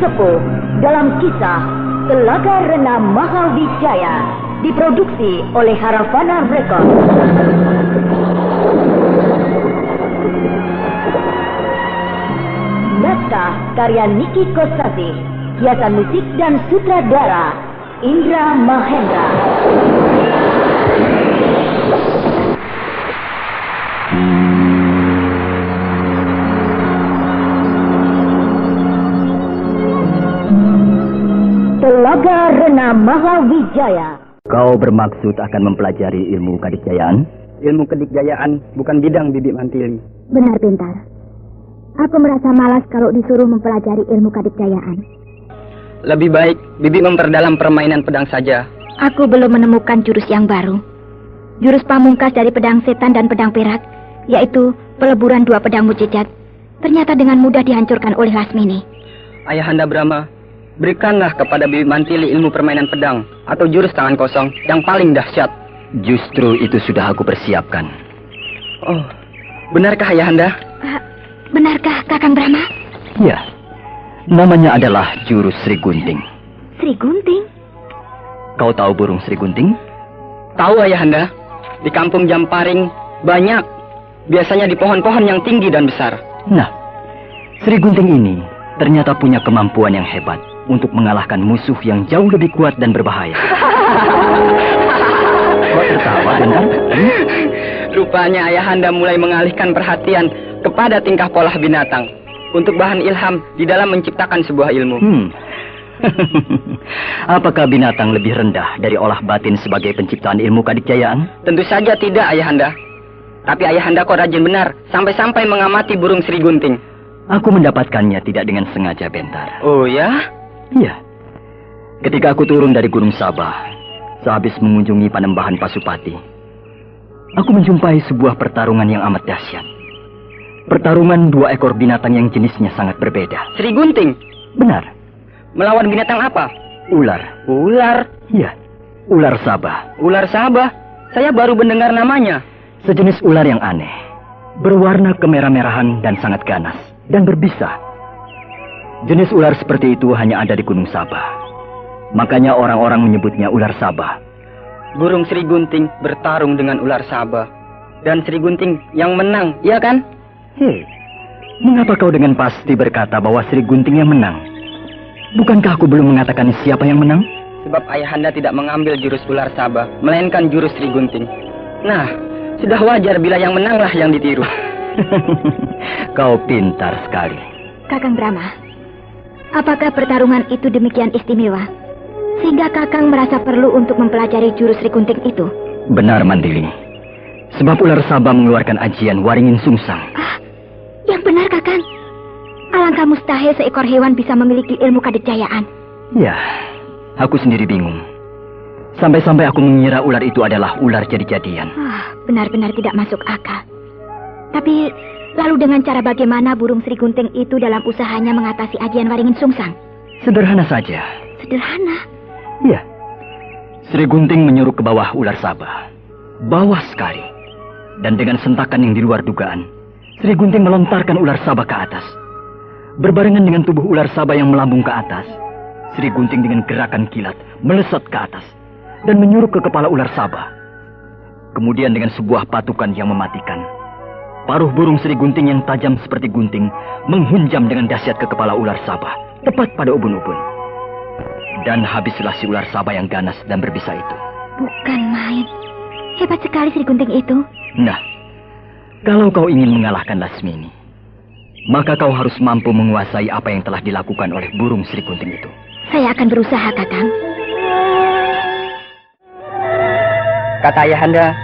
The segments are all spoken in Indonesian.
sepuh dalam kisah Telaga Rena Mahawijaya, diproduksi oleh Haravana Records. Naskah karya Niki Kosasih, hiasan musik dan sutradara Indra Mahendra. Telaga Rena Mahawijaya. Kau bermaksud akan mempelajari ilmu kadikjayaan? Ilmu kedikjayaan bukan bidang Bibi Mantili. Benar, Pintar. Aku merasa malas kalau disuruh mempelajari ilmu kadikjayaan. Lebih baik Bibi memperdalam permainan pedang saja. Aku belum menemukan jurus yang baru. Jurus pamungkas dari pedang setan dan pedang perak, yaitu peleburan dua pedang mujizat, ternyata dengan mudah dihancurkan oleh Lasmini. Ayahanda Brahma, berikanlah kepada Bibi Mantili ilmu permainan pedang atau jurus tangan kosong yang paling dahsyat. Justru itu sudah aku persiapkan. Oh, benarkah Ayahanda? Benarkah Kakang Brahma? Ya, namanya adalah jurus Sri Gunting. Sri Gunting? Kau tahu burung Sri Gunting? Tahu Ayahanda, di kampung Jamparing banyak. Biasanya di pohon-pohon yang tinggi dan besar. Nah, Sri Gunting ini ternyata punya kemampuan yang hebat untuk mengalahkan musuh yang jauh lebih kuat dan berbahaya. Kau tertawa, Bendang? Rupanya Ayahanda mulai mengalihkan perhatian kepada tingkah pola binatang untuk bahan ilham di dalam menciptakan sebuah ilmu. Apakah binatang lebih rendah dari olah batin sebagai penciptaan ilmu kadikjayaan? Tentu saja tidak, Ayahanda. Tapi Ayahanda kok rajin benar, sampai-sampai mengamati burung Sri Gunting. Aku mendapatkannya tidak dengan sengaja, Bentar. Oh ya? Iya. Ketika aku turun dari Gunung Sabah, sehabis mengunjungi Panembahan Pasupati, aku menjumpai sebuah pertarungan yang amat dahsyat. Pertarungan dua ekor binatang yang jenisnya sangat berbeda. Sri Gunting? Benar. Melawan binatang apa? Ular. Ular? Iya, ular Sabah. Ular Sabah? Saya baru mendengar namanya. Sejenis ular yang aneh, berwarna kemerah-merahan dan sangat ganas, dan berbisa. Jenis ular seperti itu hanya ada di Gunung Sabah. Makanya orang-orang menyebutnya ular Sabah. Burung Sri Gunting bertarung dengan ular Sabah. Dan Sri Gunting yang menang, iya kan? Hei, mengapa kau dengan pasti berkata bahwa Sri Gunting yang menang? Bukankah aku belum mengatakan siapa yang menang? Sebab Ayahanda tidak mengambil jurus ular Sabah, melainkan jurus Sri Gunting. Nah, sudah wajar bila yang menanglah yang ditiru. Kau pintar sekali. Kakang Brahma, apakah pertarungan itu demikian istimewa sehingga Kakang merasa perlu untuk mempelajari jurus Sri Gunting itu? Benar, Mandili. Sebab ular Sabah mengeluarkan ajian Waringin Sungsang. Yang benar, Kakang. Alangkah mustahil seekor hewan bisa memiliki ilmu kadikjayaan. Ya, aku sendiri bingung. Sampai-sampai aku mengira ular itu adalah ular jadi-jadian. Benar-benar tidak masuk akal. Tapi, lalu dengan cara bagaimana burung Sri Gunting itu dalam usahanya mengatasi ajian Waringin Sungsang? Sederhana saja. Sederhana? Iya. Sri Gunting menyuruh ke bawah ular Sabah. Bawah sekali. Dan dengan sentakan yang di luar dugaan, Sri Gunting melontarkan ular Sabah ke atas. Berbarengan dengan tubuh ular Sabah yang melambung ke atas, Sri Gunting dengan gerakan kilat melesat ke atas dan menyuruh ke kepala ular Sabah. Kemudian dengan sebuah patukan yang mematikan, paruh burung Sri Gunting yang tajam seperti gunting menghunjam dengan dahsyat ke kepala ular Sabah, tepat pada ubun-ubun. Dan habislah si ular Sabah yang ganas dan berbisa itu. Bukan main. Hebat sekali Sri Gunting itu. Nah, kalau kau ingin mengalahkan Lasmini, maka kau harus mampu menguasai apa yang telah dilakukan oleh burung Sri Gunting itu. Saya akan berusaha, Kakang. Kata Ayahanda,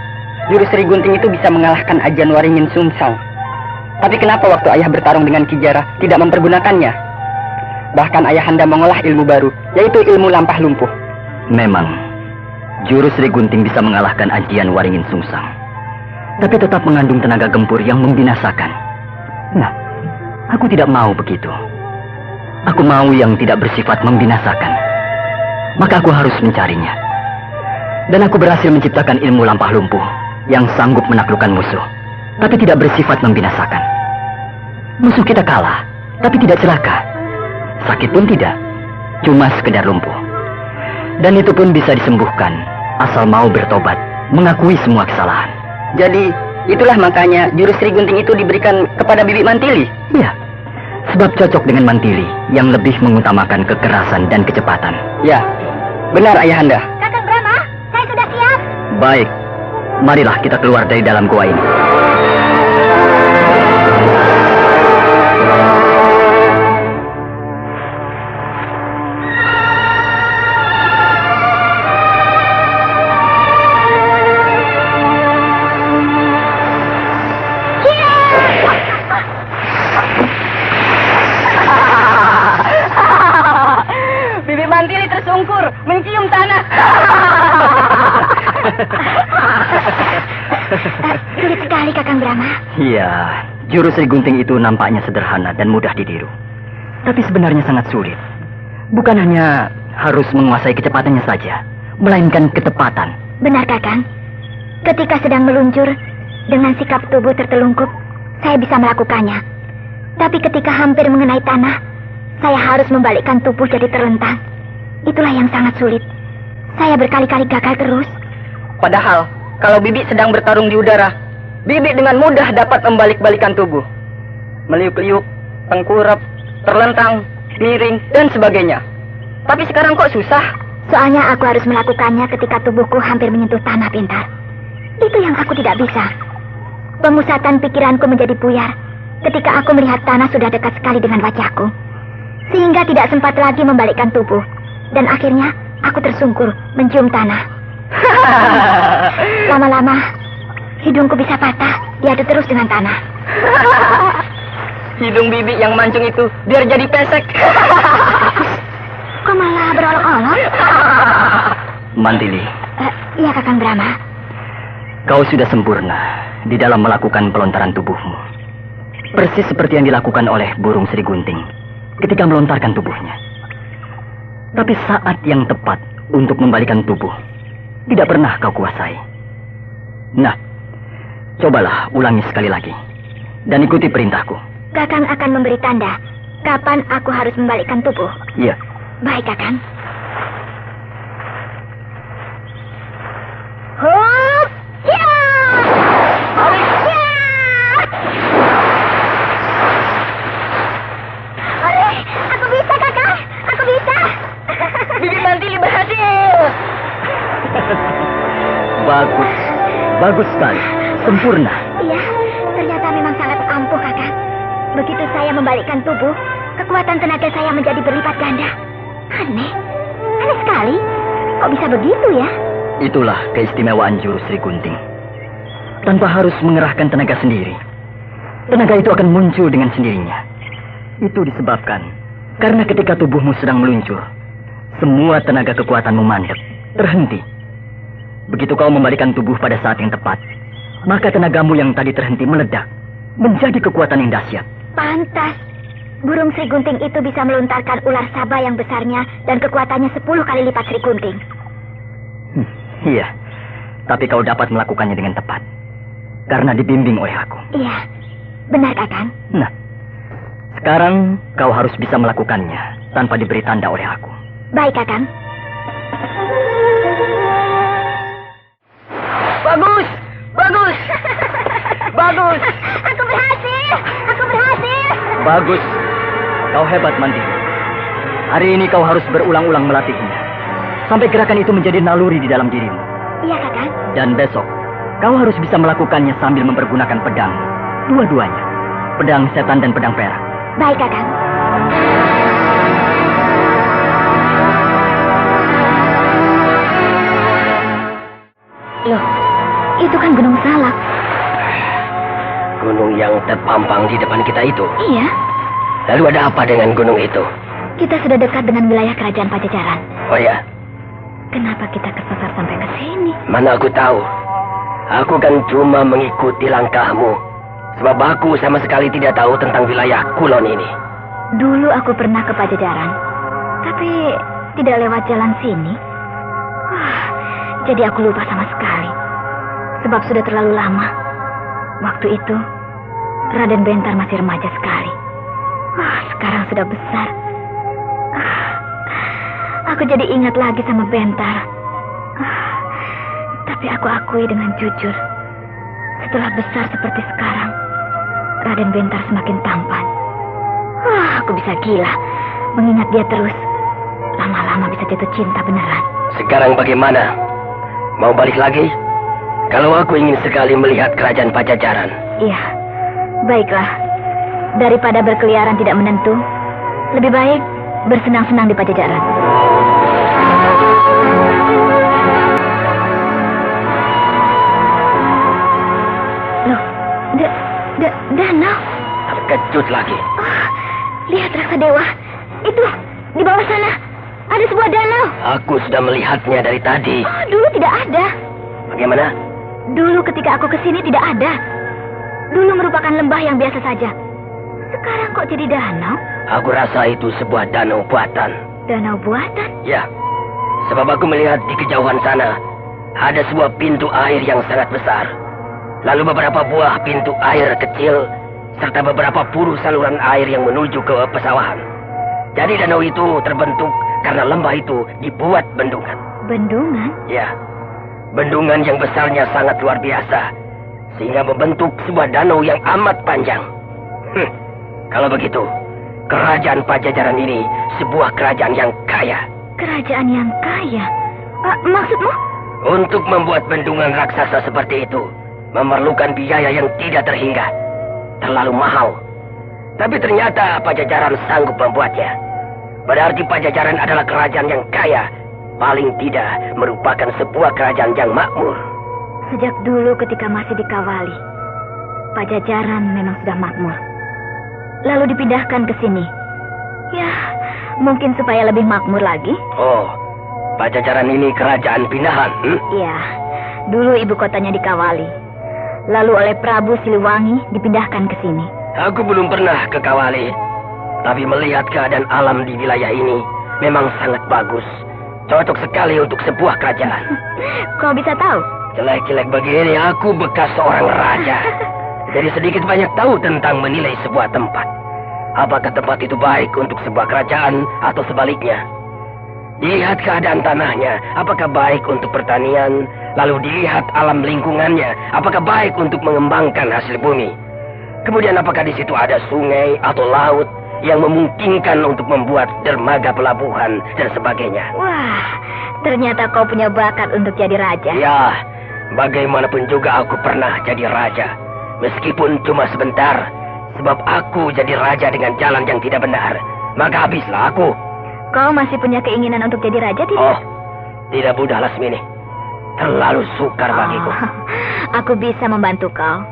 jurus Sri Gunting itu bisa mengalahkan ajian Waringin Sungsang. Tapi kenapa waktu Ayah bertarung dengan Ki Jara tidak mempergunakannya? Bahkan Ayahanda mengolah ilmu baru, yaitu ilmu lampah lumpuh. Memang, jurus Sri Gunting bisa mengalahkan ajian Waringin Sungsang. Tapi tetap mengandung tenaga gempur yang membinasakan. Nah, aku tidak mau begitu. Aku mau yang tidak bersifat membinasakan. Maka aku harus mencarinya. Dan aku berhasil menciptakan ilmu lampah lumpuh yang sanggup menaklukkan musuh, tapi tidak bersifat membinasakan. Musuh kita kalah, tapi tidak celaka. Sakit pun tidak, cuma sekedar lumpuh. Dan itu pun bisa disembuhkan, asal mau bertobat, mengakui semua kesalahan. Jadi, itulah makanya jurus Sri Gunting itu diberikan kepada Bibi Mantili. Ya, sebab cocok dengan Mantili yang lebih mengutamakan kekerasan dan kecepatan. Ya, benar Ayahanda. Kakang Brahma, saya sudah siap. Baik, marilah kita keluar dari dalam gua ini. Bibi Mantili tersungkur, mencium tanah. Sulit sekali, Kakang Brahma. Iya, jurus Sri Gunting itu nampaknya sederhana dan mudah ditiru. Tapi sebenarnya sangat sulit. Bukan hanya harus menguasai kecepatannya saja, melainkan ketepatan. Benar, Kakang. Ketika sedang meluncur, dengan sikap tubuh tertelungkup, saya bisa melakukannya. Tapi ketika hampir mengenai tanah, saya harus membalikkan tubuh jadi terlentang. Itulah yang sangat sulit. Saya berkali-kali gagal terus. Padahal, kalau Bibi sedang bertarung di udara, Bibi dengan mudah dapat membalik-balikan tubuh. Meliuk-liuk, tengkurap, terlentang, miring, dan sebagainya. Tapi sekarang kok susah? Soalnya aku harus melakukannya ketika tubuhku hampir menyentuh tanah, Pintar. Itu yang aku tidak bisa. Pemusatan pikiranku menjadi buyar ketika aku melihat tanah sudah dekat sekali dengan wajahku. Sehingga tidak sempat lagi membalikkan tubuh. Dan akhirnya aku tersungkur mencium tanah. Lama-lama hidungku bisa patah diadu terus dengan tanah. Hidung Bibi yang mancung itu biar jadi pesek. Kok malah berolok-olok? Mantili, Iya, Kakang Brahma. kau sudah sempurna di dalam melakukan pelontaran tubuhmu. Persis seperti yang dilakukan oleh burung Sri Gunting ketika melontarkan tubuhnya. Tapi saat yang tepat untuk membalikan tubuh tidak pernah kau kuasai. Nah, cobalah ulangi sekali lagi dan ikuti perintahku. Kakang akan memberi tanda kapan aku harus membalikkan tubuh. Iya. Baik, Kakang. Hup! Ya! Ya! Oleh, aku bisa, Kakang. Aku bisa. Bibi Mantili berhasil. Bagus. Bagus sekali. Sempurna. Iya, ternyata memang sangat ampuh, Kakang. Begitu saya membalikkan tubuh, kekuatan tenaga saya menjadi berlipat ganda. Aneh sekali. Kok bisa begitu ya? Itulah keistimewaan jurus Sri Gunting. Tanpa harus mengerahkan tenaga sendiri, tenaga itu akan muncul dengan sendirinya. Itu disebabkan karena ketika tubuhmu sedang meluncur, semua tenaga kekuatanmu mandek, terhenti. Begitu kau membalikan tubuh pada saat yang tepat, maka tenagamu yang tadi terhenti meledak, menjadi kekuatan yang dahsyat. Pantas. Burung Sri Gunting itu bisa melontarkan ular Sabah yang besarnya dan kekuatannya 10 kali lipat Sri Gunting. Iya, tapi kau dapat melakukannya dengan tepat. Karena dibimbing oleh aku. Iya, benar, Kakang. Nah, sekarang kau harus bisa melakukannya tanpa diberi tanda oleh aku. Baik, Kakang. Bagus! Bagus! Bagus! Aku berhasil! Aku berhasil! Bagus. Kau hebat, Mantili. Hari ini kau harus berulang-ulang melatihnya. Sampai gerakan itu menjadi naluri di dalam dirimu. Iya, Kakang. Dan besok, kau harus bisa melakukannya sambil mempergunakan pedang. Dua-duanya. Pedang setan dan pedang perak. Baik, Kakang. Loh, itu kan Gunung Salak. Gunung yang terpampang di depan kita itu. Iya, Lalu ada apa dengan gunung itu? kita sudah dekat dengan wilayah kerajaan Pajajaran. Oh ya, Kenapa kita kesasar sampai ke sini? mana aku tahu. Aku kan cuma mengikuti langkahmu. Sebab aku sama sekali tidak tahu tentang wilayah Kulon ini. Dulu aku pernah ke Pajajaran, tapi tidak lewat jalan sini. Wah, jadi aku lupa sama sekali. Sebab sudah terlalu lama. Waktu itu, Raden Bentar masih remaja sekali. Wah, sekarang sudah besar. Aku jadi ingat lagi sama Bentar. Tapi aku akui dengan jujur, setelah besar seperti sekarang, Raden Bentar semakin tampan. Aku bisa gila mengingat dia terus. Lama-lama bisa jatuh cinta beneran. Sekarang bagaimana? Mau balik lagi? Kalau aku ingin sekali melihat kerajaan Pajajaran. Iya, baiklah. Daripada berkeliaran tidak menentu, lebih baik bersenang-senang di Pajajaran. Loh, danau. Terkejut lagi. Lihat Raksa Dewa. Itu, di bawah sana. Ada sebuah danau. Aku sudah melihatnya dari tadi. Dulu tidak ada. Bagaimana? Dulu ketika aku kesini tidak ada. Dulu merupakan lembah yang biasa saja. Sekarang kok jadi danau? Aku rasa itu sebuah danau buatan. Danau buatan? Ya, sebab aku melihat di kejauhan sana ada sebuah pintu air yang sangat besar. Lalu beberapa buah pintu air kecil serta beberapa puru saluran air yang menuju ke pesawahan. Jadi danau itu terbentuk karena lembah itu dibuat bendungan. Bendungan? Ya, bendungan yang besarnya sangat luar biasa, sehingga membentuk sebuah danau yang amat panjang. Kalau begitu, kerajaan Pajajaran ini sebuah kerajaan yang kaya. Kerajaan yang kaya? Maksudmu? Untuk membuat bendungan raksasa seperti itu, memerlukan biaya yang tidak terhingga. Terlalu mahal. Tapi ternyata Pajajaran sanggup membuatnya. Berarti Pajajaran adalah kerajaan yang kaya. Paling tidak merupakan sebuah kerajaan yang makmur. Sejak dulu ketika masih dikawali, Pajajaran memang sudah makmur. Lalu dipindahkan ke sini. Ya, mungkin supaya lebih makmur lagi. Oh, Pajajaran ini kerajaan pindahan. Iya, dulu ibu kotanya dikawali. Lalu oleh Prabu Siliwangi dipindahkan ke sini. Aku belum pernah ke Kawali, tapi melihat keadaan alam di wilayah ini memang sangat bagus. Cocok sekali untuk sebuah kerajaan. Kau bisa tahu? Jelek-jelek begini aku bekas seorang raja. Jadi sedikit banyak tahu tentang menilai sebuah tempat. Apakah tempat itu baik untuk sebuah kerajaan atau sebaliknya? Dilihat keadaan tanahnya, apakah baik untuk pertanian? Lalu dilihat alam lingkungannya, apakah baik untuk mengembangkan hasil bumi? Kemudian apakah di situ ada sungai atau laut yang memungkinkan untuk membuat dermaga pelabuhan dan sebagainya? Wah, ternyata kau punya bakat untuk jadi raja. Ya, bagaimanapun juga aku pernah jadi raja. Meskipun cuma sebentar, sebab aku jadi raja dengan jalan yang tidak benar, maka habislah aku. Kau masih punya keinginan untuk jadi raja, tidak? Oh, tidak mudah, Lasmini. Terlalu sukar bagiku. Aku bisa membantu kau.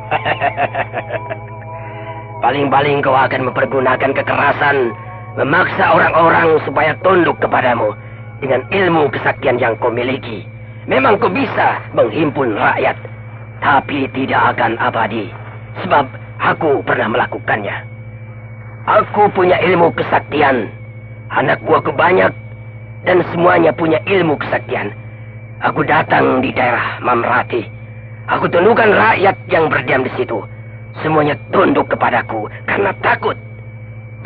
Paling-paling kau akan mempergunakan kekerasan, memaksa orang-orang supaya tunduk kepadamu dengan ilmu kesaktian yang kau miliki. Memang kau bisa menghimpun rakyat, tapi tidak akan abadi. Sebab aku pernah melakukannya. Aku punya ilmu kesaktian. Anak buahku banyak, dan semuanya punya ilmu kesaktian. Aku datang di daerah Mamrati. Aku tundukkan rakyat yang berdiam di situ. Semuanya tunduk kepadaku karena takut.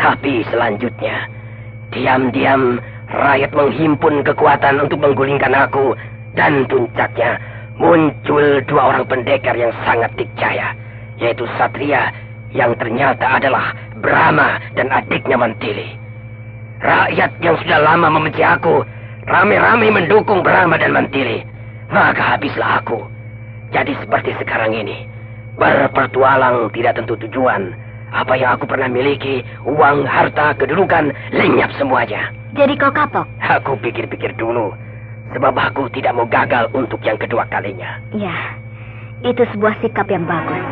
Tapi selanjutnya, diam-diam rakyat menghimpun kekuatan untuk menggulingkan aku. Dan puncaknya, muncul dua orang pendekar yang sangat dikjaya, yaitu Satria yang ternyata adalah Brahma dan adiknya Mantili. Rakyat yang sudah lama membenci aku rame-rame mendukung Brahma dan Mantili. Maka habislah aku. Jadi seperti sekarang ini, berpetualang tidak tentu tujuan. Apa yang aku pernah miliki, uang, harta, kedudukan, lenyap semuanya. Jadi kau kapok? Aku pikir-pikir dulu, sebab aku tidak mau gagal untuk yang kedua kalinya. Ya, itu sebuah sikap yang bagus.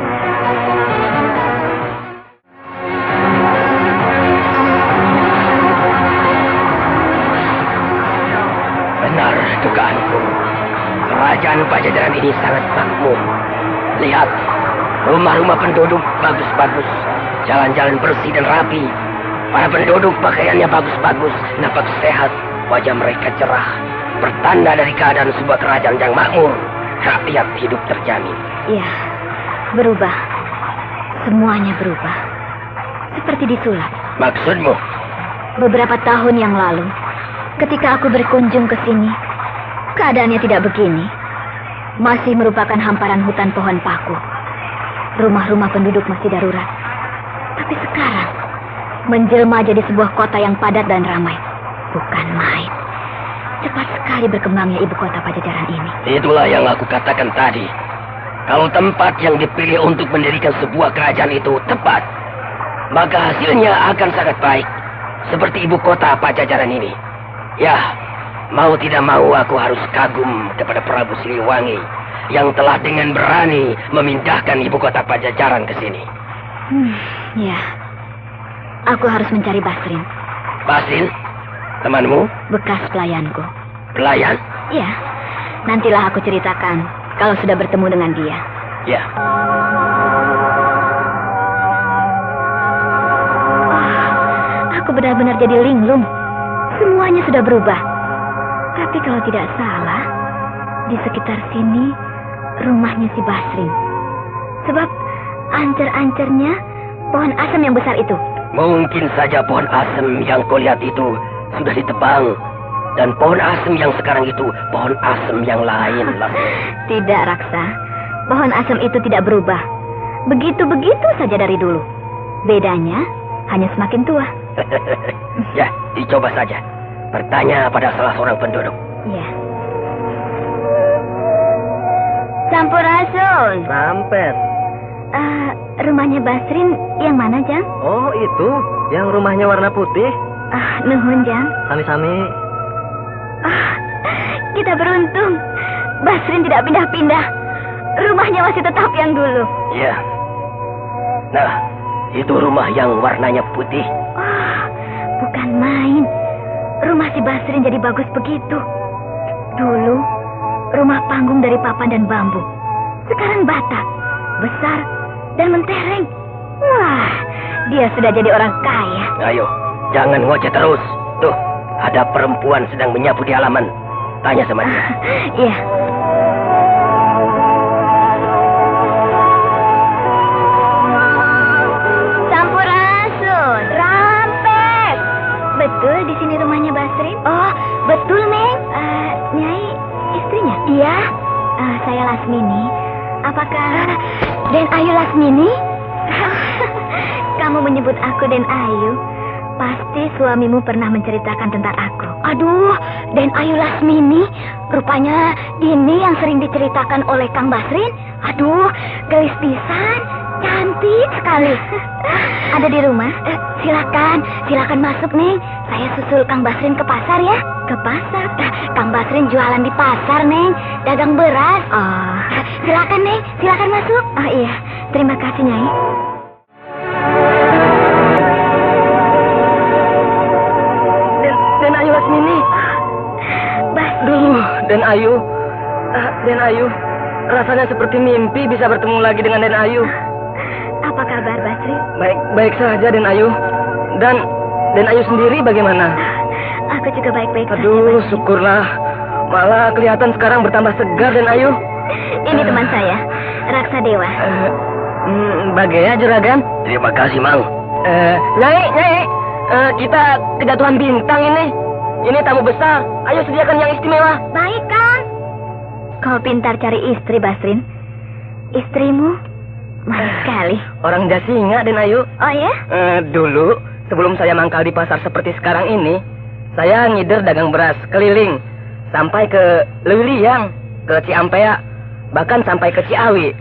Benar dugaanku. Kerajaan Pajajaran ini sangat makmur. Lihat, rumah-rumah penduduk bagus-bagus, jalan-jalan bersih dan rapi. Para penduduk pakaiannya bagus-bagus, nampak sehat, wajah mereka cerah. Pertanda dari keadaan sebuah kerajaan yang makmur. Rakyat hidup terjamin. Iya, berubah. Semuanya berubah. Seperti disulap. Maksudmu? Beberapa tahun yang lalu, ketika aku berkunjung ke sini, keadaannya tidak begini. Masih merupakan hamparan hutan pohon paku. Rumah-rumah penduduk masih darurat. Tapi sekarang, menjelma jadi sebuah kota yang padat dan ramai. Bukan main. Cepat sekali berkembangnya ibu kota Pajajaran ini. Itulah yang aku katakan tadi. Kalau tempat yang dipilih untuk mendirikan sebuah kerajaan itu tepat, maka hasilnya akan sangat baik. Seperti ibu kota Pajajaran ini. Ya, mau tidak mau aku harus kagum kepada Prabu Siliwangi yang telah dengan berani memindahkan ibu kota Pajajaran ke sini. Ya, aku harus mencari Basrin. Basrin, temanmu? Bekas pelayanku. Pelayan? Ya, nantilah aku ceritakan kalau sudah bertemu dengan dia. Ya. Aku benar-benar jadi linglung. Semuanya sudah berubah. Tapi kalau tidak salah, di sekitar sini rumahnya si Basrin. Sebab ancer-ancernya pohon asam yang besar itu. Mungkin saja pohon asem yang kau lihat itu sudah ditebang. Dan pohon asem yang sekarang itu pohon asem yang lain. Tidak, Raksa. Pohon asam itu tidak berubah. Begitu-begitu saja dari dulu. Bedanya hanya semakin tua. Ya, dicoba saja. Bertanya pada salah seorang penduduk. Ya. Sampurasun. Sampet. Rumahnya Basrin yang mana, Jang? Oh, itu. Yang rumahnya warna putih. Nuhun, Jang. Sami-sami. Kita beruntung. Basrin tidak pindah-pindah. Rumahnya masih tetap yang dulu. Ya. Nah, itu rumah yang warnanya putih. Bukan main. Rumah si Basrin jadi bagus begitu. Dulu, rumah panggung dari papan dan bambu. Sekarang bata, besar, dan mentereng. Wah, dia sudah jadi orang kaya. Ayo, jangan ngoceh terus. Tuh, ada perempuan sedang menyapu di halaman. Tanya sama dia. Iya. Sampurasun. Rampes. Betul di sini rumahnya Basrin? Oh, betul, Neng. Nyai, istrinya? Iya. Saya Lasmini. Apakah Den Ayu Lasmini? Kamu menyebut aku Den Ayu. Pasti suamimu pernah menceritakan tentang aku. Aduh, Den Ayu Lasmini. Rupanya ini yang sering diceritakan oleh Kang Basrin. Aduh, gelis pisan. Cantik sekali. Ada di rumah? Silakan masuk, Neng. Saya susul Kang Basrin ke pasar ya. Ke pasar? Kang Basrin jualan di pasar, Neng. Dagang beras. Oh. Silakan, Neng. Silakan masuk. Oh iya, terima kasih, Nyai. Den Ayu Lasmini. Basrin. Den Ayu. Rasanya seperti mimpi bisa bertemu lagi dengan Den Ayu. Apa kabar, Basri? Baik saja, Den Ayu. Dan Den Ayu sendiri bagaimana? Aku juga baik-baik saja. Aduh, syukurlah. Malah kelihatan sekarang bertambah segar, Den Ayu. Ini teman saya, Raksa Dewa. Bagaimana, Juragan? Terima kasih, Mang. Nyai. Kita kejatuhan bintang ini. Ini tamu besar. Ayo sediakan yang istimewa. Baik, Kang. Kau pintar cari istri, Basrin. Istrimu manis sekali. Orang Jasinga, Den Ayu. Oh ya? Dulu, sebelum saya mangkal di pasar seperti sekarang ini, saya ngider dagang beras keliling. Sampai ke Lewiliang, ke Ciampea, bahkan sampai ke Ciawi.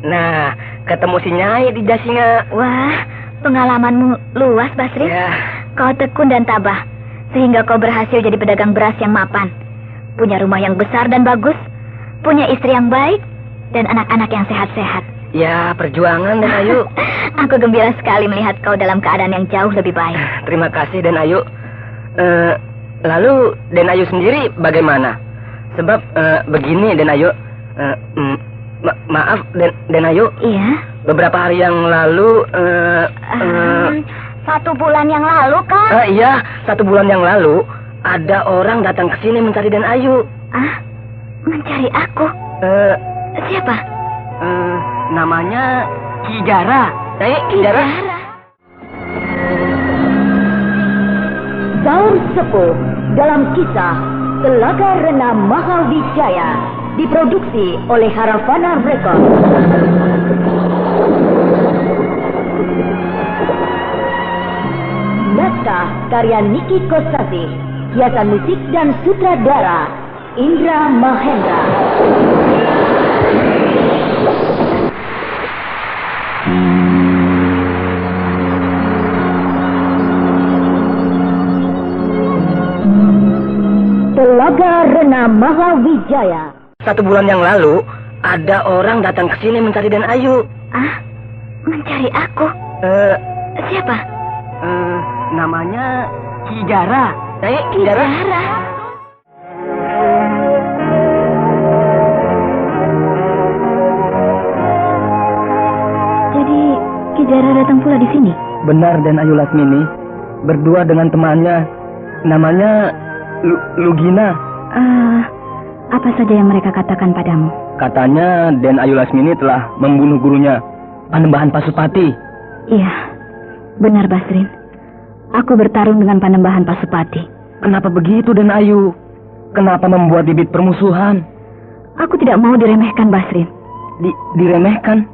Nah, ketemu si Nyai di Jasinga. Wah, pengalamanmu luas, Basrin. Ya. Kau tekun dan tabah, sehingga kau berhasil jadi pedagang beras yang mapan. Punya rumah yang besar dan bagus, punya istri yang baik, dan anak-anak yang sehat-sehat. Ya, perjuangan, Den Ayu. Aku gembira sekali melihat kau dalam keadaan yang jauh lebih baik. Terima kasih, Den Ayu. Lalu, Den Ayu sendiri bagaimana? Sebab, begini, Den Ayu. Maaf, Den Ayu. Iya? Beberapa hari yang lalu, 1 bulan yang lalu, Kang? Iya, 1 bulan yang lalu, ada orang datang ke sini mencari Den Ayu. Mencari aku? Siapa? Namanya Kijara. Ki Jara. sepuh dalam kisah Telaga Rena Mahawijaya, diproduksi oleh Haravana Records. Naskah karya Niki Kosasih, hiasan musik dan sutradara Indra Mahendra. Telaga Rena Mahawijaya. 1 bulan yang lalu, ada orang datang ke sini mencari Den Ayu. Ah, mencari aku? Siapa? Namanya Kijara. Kijara? Jadi, Kijara datang pula di sini? Benar, Den Ayu Lasmini. Berdua dengan temannya. Namanya Lugina. Apa saja yang mereka katakan padamu? Katanya Den Ayu Lasmini telah membunuh gurunya, Panembahan Pasupati. Iya, benar Basrin. Aku bertarung dengan Panembahan Pasupati. Kenapa begitu, Den Ayu? Kenapa membuat bibit permusuhan? Aku tidak mau diremehkan, Basrin. Diremehkan?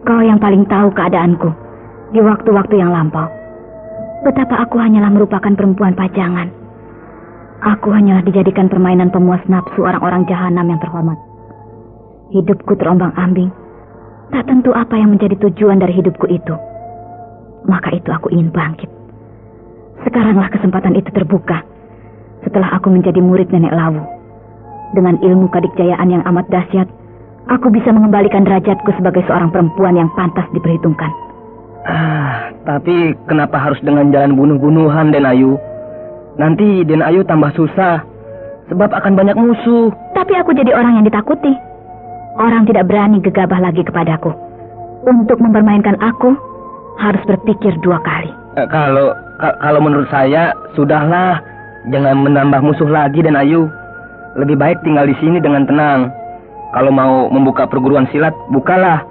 Kau yang paling tahu keadaanku di waktu-waktu yang lampau. Betapa aku hanyalah merupakan perempuan pajangan. Aku hanyalah dijadikan permainan pemuas nafsu orang-orang jahanam yang terhormat. Hidupku terombang-ambing. Tak tentu apa yang menjadi tujuan dari hidupku itu. Maka itu aku ingin bangkit. Sekaranglah kesempatan itu terbuka. Setelah aku menjadi murid Nenek Lawu. Dengan ilmu kadikjayaan yang amat dahsyat, aku bisa mengembalikan derajatku sebagai seorang perempuan yang pantas diperhitungkan. Tapi kenapa harus dengan jalan bunuh-bunuhan, Den Ayu? Nanti Den Ayu tambah susah, sebab akan banyak musuh. Tapi aku jadi orang yang ditakuti. Orang tidak berani gegabah lagi kepadaku. Untuk mempermainkan aku, harus berpikir 2 kali. Kalau menurut saya, sudahlah. Jangan menambah musuh lagi, Den Ayu. Lebih baik tinggal di sini dengan tenang. Kalau mau membuka perguruan silat, bukalah.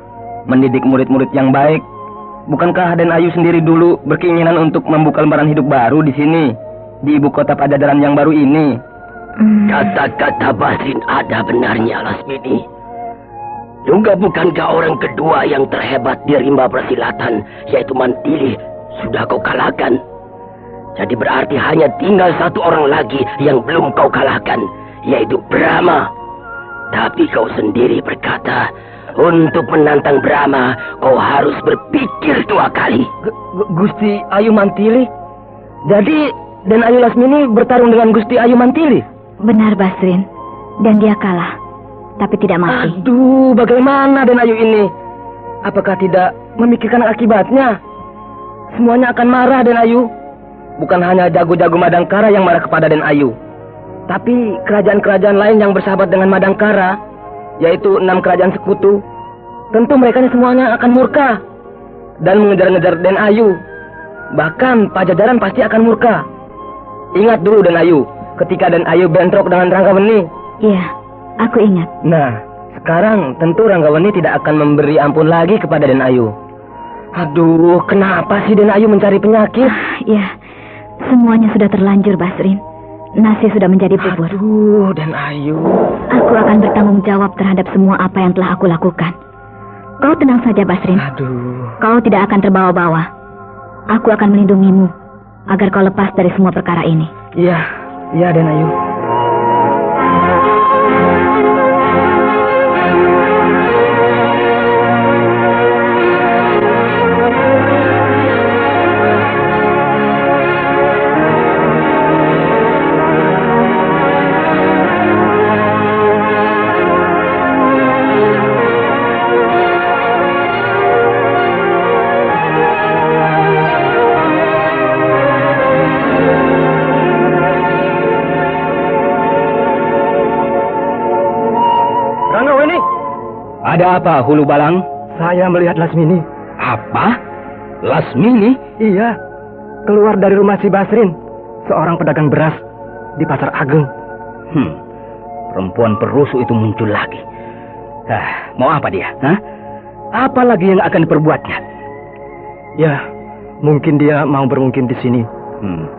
Mendidik murid-murid yang baik. Bukankah Den Ayu sendiri dulu berkeinginan untuk membuka lembaran hidup baru di sini? Di ibu kota Pajajaran yang baru ini. Kata-kata Basrin ada benarnya, Lasmini. Juga bukankah orang kedua yang terhebat di rimba persilatan, yaitu Mantili, sudah kau kalahkan? Jadi berarti hanya tinggal 1 orang lagi yang belum kau kalahkan, yaitu Brahma. Tapi kau sendiri berkata, untuk menantang Brahma, kau harus berpikir 2 kali. Gusti Ayu Mantili? Jadi Den Ayu Lasmini bertarung dengan Gusti Ayu Mantili? Benar, Basrin. Dan dia kalah, tapi tidak mati. Aduh, bagaimana Den Ayu ini? Apakah tidak memikirkan akibatnya? Semuanya akan marah, Den Ayu. Bukan hanya jago-jago Madangkara yang marah kepada Den Ayu, tapi kerajaan-kerajaan lain yang bersahabat dengan Madangkara, yaitu 6 kerajaan sekutu. Tentu mereka semuanya akan murka dan mengejar-ngejar Den Ayu. Bahkan Pajajaran pasti akan murka. Ingat dulu, Den Ayu, ketika Den Ayu bentrok dengan Ranggaweni. Iya, aku ingat. Nah, sekarang tentu Ranggaweni tidak akan memberi ampun lagi kepada Den Ayu. Aduh, kenapa sih Den Ayu mencari penyakit? Ya, semuanya sudah terlanjur, Basrin. Nasi sudah menjadi bubur. Aduh, Den Ayu. Aku akan bertanggung jawab terhadap semua apa yang telah aku lakukan. Kau tenang saja, Basrin. Aduh. Kau tidak akan terbawa-bawa. Aku akan melindungimu agar kau lepas dari semua perkara ini. Iya, Den Ayu. Ada apa, Hulu Balang? Saya melihat Lasmini. Apa? Lasmini? Iya, keluar dari rumah si Basrin, seorang pedagang beras di Pasar Ageng. Perempuan perusuh itu muncul lagi. Mau apa dia? Apa lagi yang akan diperbuatnya? Ya, mungkin dia mau bermukim di sini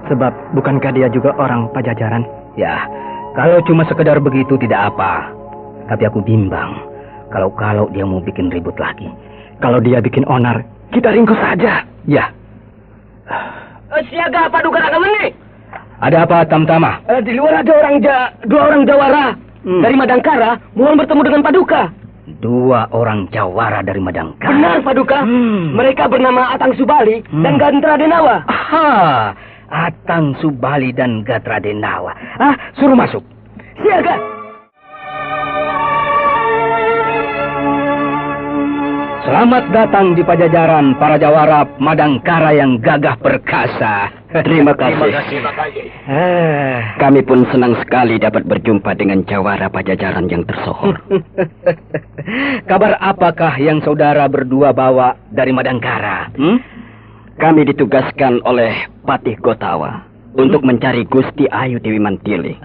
Sebab bukankah dia juga orang Pajajaran? Ya, kalau cuma sekedar begitu tidak apa. Tapi aku bimbang kalau dia mau bikin ribut lagi. Kalau dia bikin onar, kita ringkus saja. Ya. Siaga Paduka Ranggaweni. Ada apa, Tamtama? Di luar ada dua orang Jawara dari Madangkara mohon bertemu dengan Paduka. 2 orang Jawara dari Madangkara. Benar, Paduka. Mereka bernama Atang Subali dan Gatra Denawa. Aha, Atang Subali dan Gatra Denawa. Suruh masuk. Siaga. Selamat datang di Pajajaran, para Jawara Madangkara yang gagah perkasa. Terima kasih. Kami pun senang sekali dapat berjumpa dengan Jawara Pajajaran yang tersohor. Kabar apakah yang saudara berdua bawa dari Madangkara? Kami ditugaskan oleh Patih Gotawa untuk mencari Gusti Ayu Dewi Mantili.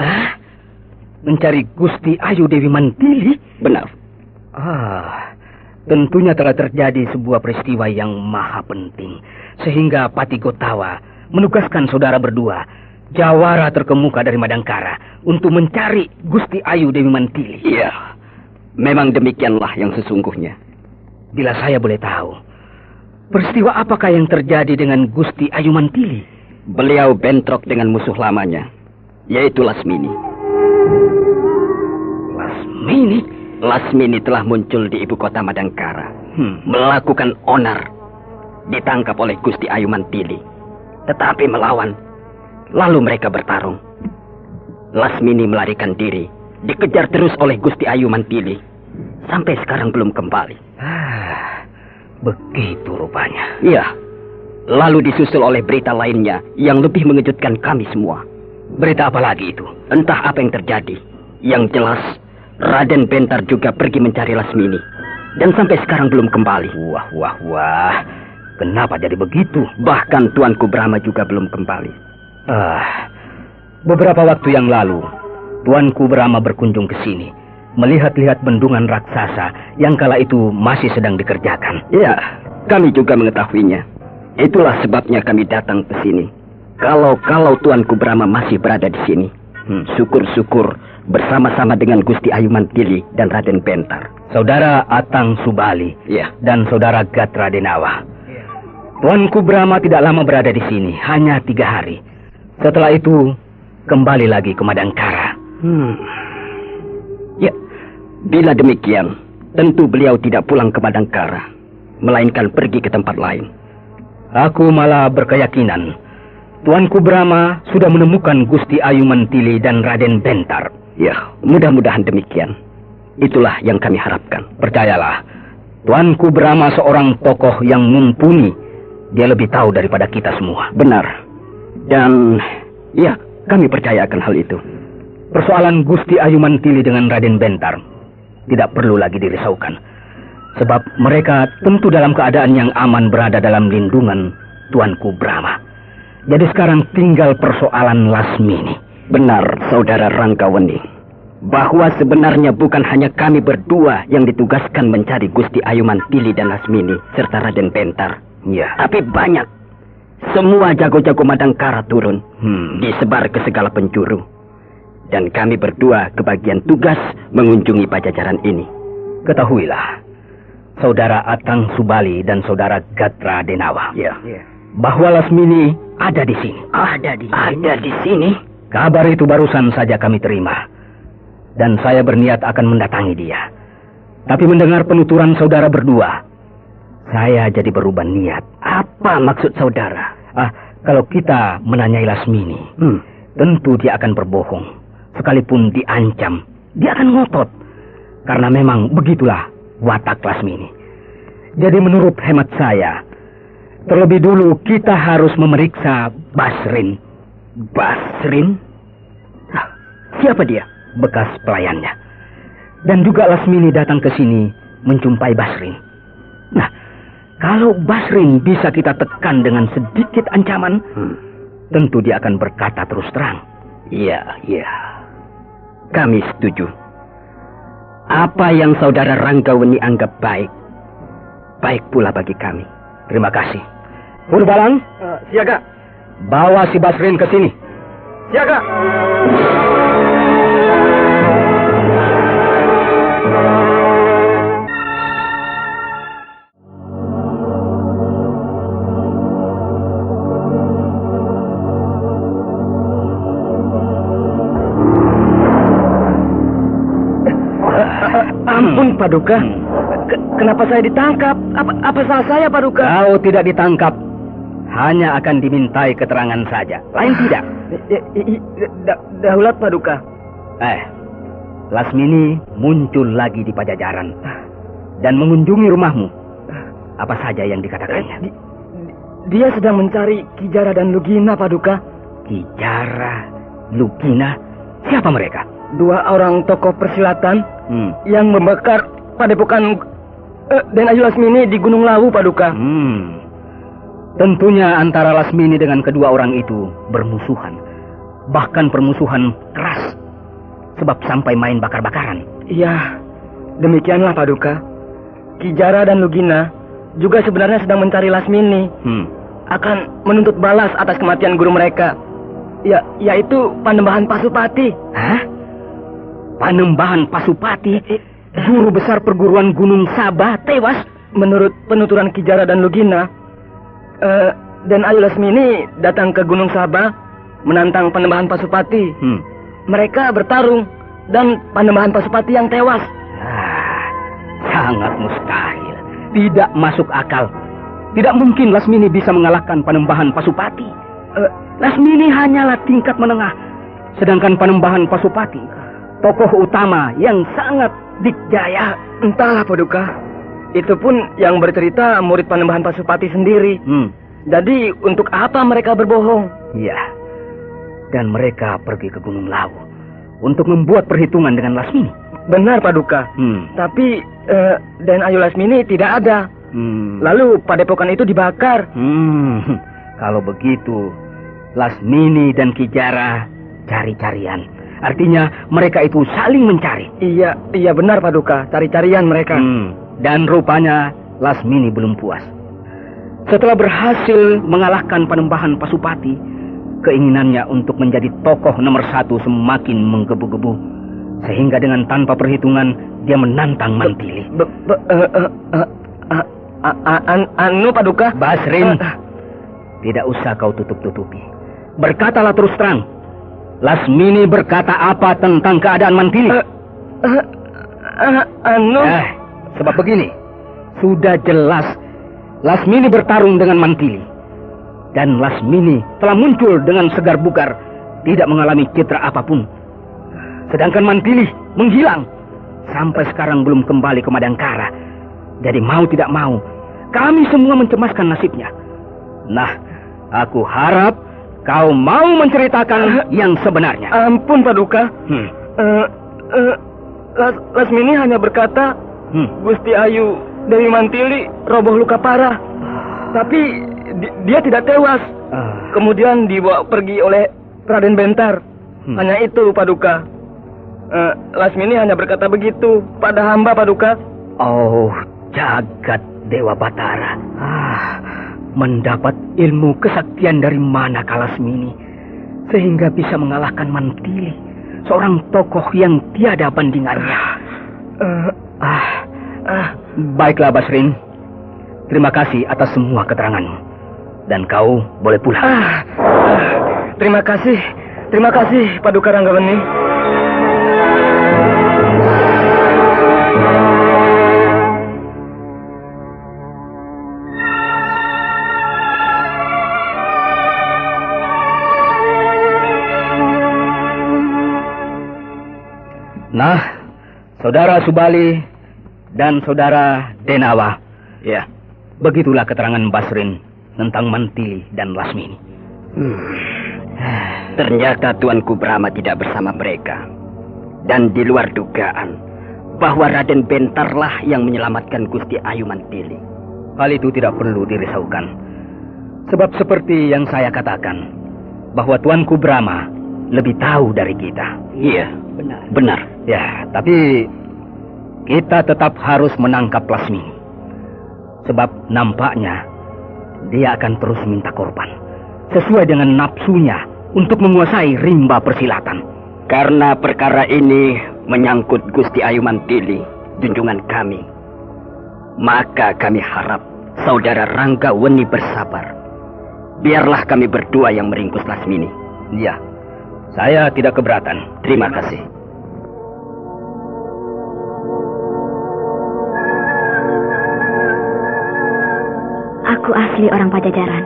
Mencari Gusti Ayu Dewi Mantili? Benar. Tentunya telah terjadi sebuah peristiwa yang maha penting, sehingga Patih Gotawa menugaskan saudara berdua, Jawara terkemuka dari Madangkara, untuk mencari Gusti Ayu Dewi Mantili. Iya, memang demikianlah yang sesungguhnya. Bila saya boleh tahu, peristiwa apakah yang terjadi dengan Gusti Ayu Mantili? Beliau bentrok dengan musuh lamanya, yaitu Lasmini. Lasmini? Lasmini telah muncul di ibu kota Madangkara, melakukan onar, ditangkap oleh Gusti Ayu Mantili, tetapi melawan. Lalu mereka bertarung. Lasmini melarikan diri, dikejar terus oleh Gusti Ayu Mantili, sampai sekarang belum kembali. Begitu rupanya. Iya. Lalu disusul oleh berita lainnya yang lebih mengejutkan kami semua. Berita apa lagi itu? Entah apa yang terjadi. Yang jelas, Raden Bentar juga pergi mencari Lasmini, dan sampai sekarang belum kembali. Wah. Kenapa jadi begitu? Bahkan Tuanku Brahma juga belum kembali. Beberapa waktu yang lalu, Tuanku Brahma berkunjung ke sini, melihat-lihat bendungan raksasa yang kala itu masih sedang dikerjakan. Ya, kami juga mengetahuinya. Itulah sebabnya kami datang ke sini. Kalau Tuanku Brahma masih berada di sini, syukur-syukur bersama-sama dengan Gusti Ayu Mantili dan Raden Bentar. Saudara Atang Subali, ya, dan saudara Gatra Denawa. Tuanku Brahma tidak lama berada di sini, hanya 3 hari. Setelah itu, kembali lagi ke Madangkara. Ya, bila demikian, tentu beliau tidak pulang ke Madangkara, melainkan pergi ke tempat lain. Aku malah berkeyakinan Tuanku Brahma sudah menemukan Gusti Ayu Mantili dan Raden Bentar. Ya, mudah-mudahan demikian. Itulah yang kami harapkan. Percayalah, Tuanku Brahma seorang tokoh yang mumpuni. Dia lebih tahu daripada kita semua. Benar. Dan ya, kami percaya akan hal itu. Persoalan Gusti Ayu Mantili dengan Raden Bentar tidak perlu lagi dirisaukan. Sebab mereka tentu dalam keadaan yang aman berada dalam lindungan Tuanku Brahma. Jadi sekarang tinggal persoalan Lasmini. Benar, Saudara Ranggaweni, bahwa sebenarnya bukan hanya kami berdua yang ditugaskan mencari Gusti Ayu Mantili dan Lasmini serta Raden Bentar. Ya. Tapi banyak. Semua jago-jago Madangkara turun, disebar ke segala penjuru. Dan kami berdua kebagian tugas mengunjungi Pajajaran ini. Ketahuilah, Saudara Atang Subali dan Saudara Gatra Denawa, bahwa Lasmini ada di sini. Ada di sini? Kabar itu barusan saja kami terima. Dan saya berniat akan mendatangi dia. Tapi mendengar penuturan saudara berdua, saya jadi berubah niat. Apa maksud saudara? Kalau kita menanyai Lasmini, tentu dia akan berbohong. Sekalipun diancam, dia akan ngotot. Karena memang begitulah watak Lasmini. Jadi menurut hemat saya, terlebih dulu kita harus memeriksa Basrin. Basrin? Siapa dia? Bekas pelayannya. Dan juga Lasmini datang ke sini menjumpai Basrin. Nah, kalau Basrin bisa kita tekan dengan sedikit ancaman, tentu dia akan berkata terus terang. Iya. Kami setuju. Apa yang Saudara Ranggaweni anggap baik, baik pula bagi kami. Terima kasih. Purbalang, siaga. bawa si Basrin ke sini. Siaga. Ampun, Paduka. Kenapa saya ditangkap? Apa salah saya, Paduka? Kau tidak ditangkap. Hanya akan dimintai keterangan saja. Lain tidak. Daulat, Paduka. Lasmini muncul lagi di Pajajaran dan mengunjungi rumahmu. Apa saja yang dikatakannya? Dia sedang mencari Kijara dan Lugina, Paduka. Kijara, Lugina? Siapa mereka? Dua orang tokoh persilatan yang membakar padepokan Den Ayu Lasmini di Gunung Lawu, Paduka. Tentunya antara Lasmini dengan kedua orang itu bermusuhan. Bahkan permusuhan keras. Sebab sampai main bakar-bakaran. Iya, demikianlah, Paduka. Kijara dan Lugina juga sebenarnya sedang mencari Lasmini. Akan menuntut balas atas kematian guru mereka. Yaitu Panembahan Pasupati. Hah? Panembahan Pasupati? Guru besar perguruan Gunung Sabah tewas? Menurut penuturan Kijara dan Lugina, Den Ayu Lasmini datang ke Gunung Sabah menantang Panembahan Pasupati. Mereka bertarung dan Panembahan Pasupati yang tewas. Sangat mustahil. Tidak masuk akal. Tidak mungkin Lasmini bisa mengalahkan Panembahan Pasupati. Lasmini hanyalah tingkat menengah. Sedangkan Panembahan Pasupati, tokoh utama yang sangat dikjaya. Entahlah, Paduka. Itu pun yang bercerita murid Panembahan Pasupati sendiri. Jadi untuk apa mereka berbohong? Iya. Dan mereka pergi ke Gunung Lawu untuk membuat perhitungan dengan Lasmini. Benar, Paduka. Tapi Den Ayu Lasmini tidak ada. Lalu padepokan itu dibakar. Kalau begitu, Lasmini dan Kijara cari-carian. Artinya mereka itu saling mencari. Iya benar, Paduka. Cari-carian mereka. Dan rupanya Lasmini belum puas. Setelah berhasil mengalahkan Panembahan Pasupati, keinginannya untuk menjadi tokoh nomor 1 semakin menggebu-gebu. Sehingga dengan tanpa perhitungan dia menantang Mantili. Anu, Paduka? Basrin, tidak usah kau tutup-tutupi. Berkatalah terus terang. Lasmini berkata apa tentang keadaan Mantili? Sebab begini, sudah jelas Lasmini bertarung dengan Mantili. Dan Lasmini telah muncul dengan segar bugar, tidak mengalami cedera apapun. Sedangkan Mantili menghilang, sampai sekarang belum kembali ke Madangkara. Jadi mau tidak mau, kami semua mencemaskan nasibnya. Nah, aku harap kau mau menceritakan yang sebenarnya. Ampun, Paduka. Lasmini hanya berkata, Gusti Ayu Dewi Mantili roboh luka parah. Tapi dia tidak tewas. Kemudian dibawa pergi oleh Raden Bentar. Hanya itu, Paduka. Lasmini hanya berkata begitu pada hamba, Paduka. Oh, jagat Dewa Batara. Mendapat ilmu kesaktian dari mana Lasmini sehingga bisa mengalahkan Mantili, seorang tokoh yang tiada bandingannya. Baiklah, Basrin. Terima kasih atas semua keteranganmu. Dan kau boleh pulang. Terima kasih, Paduka Ranggabeni. Nah, Saudara Subali dan Saudara Denawa, ya, begitulah keterangan Basrin tentang Mantili dan Lasmini. Ternyata Tuanku Brahma tidak bersama mereka. Dan di luar dugaan bahwa Raden Bentarlah yang menyelamatkan Gusti Ayu Mantili. Hal itu tidak perlu dirisaukan. Sebab seperti yang saya katakan, bahwa Tuanku Brahma lebih tahu dari kita. Iya, benar. Ya, tapi kita tetap harus menangkap Lasmini. Sebab nampaknya dia akan terus minta korban. sesuai dengan nafsunya untuk menguasai rimba persilatan. Karena perkara ini menyangkut Gusti Ayu Mantili, junjungan kami, maka kami harap saudara Rangga Weni bersabar. Biarlah kami berdua yang meringkus Lasmini. Ya, saya tidak keberatan. Terima kasih. Aku asli orang Pajajaran.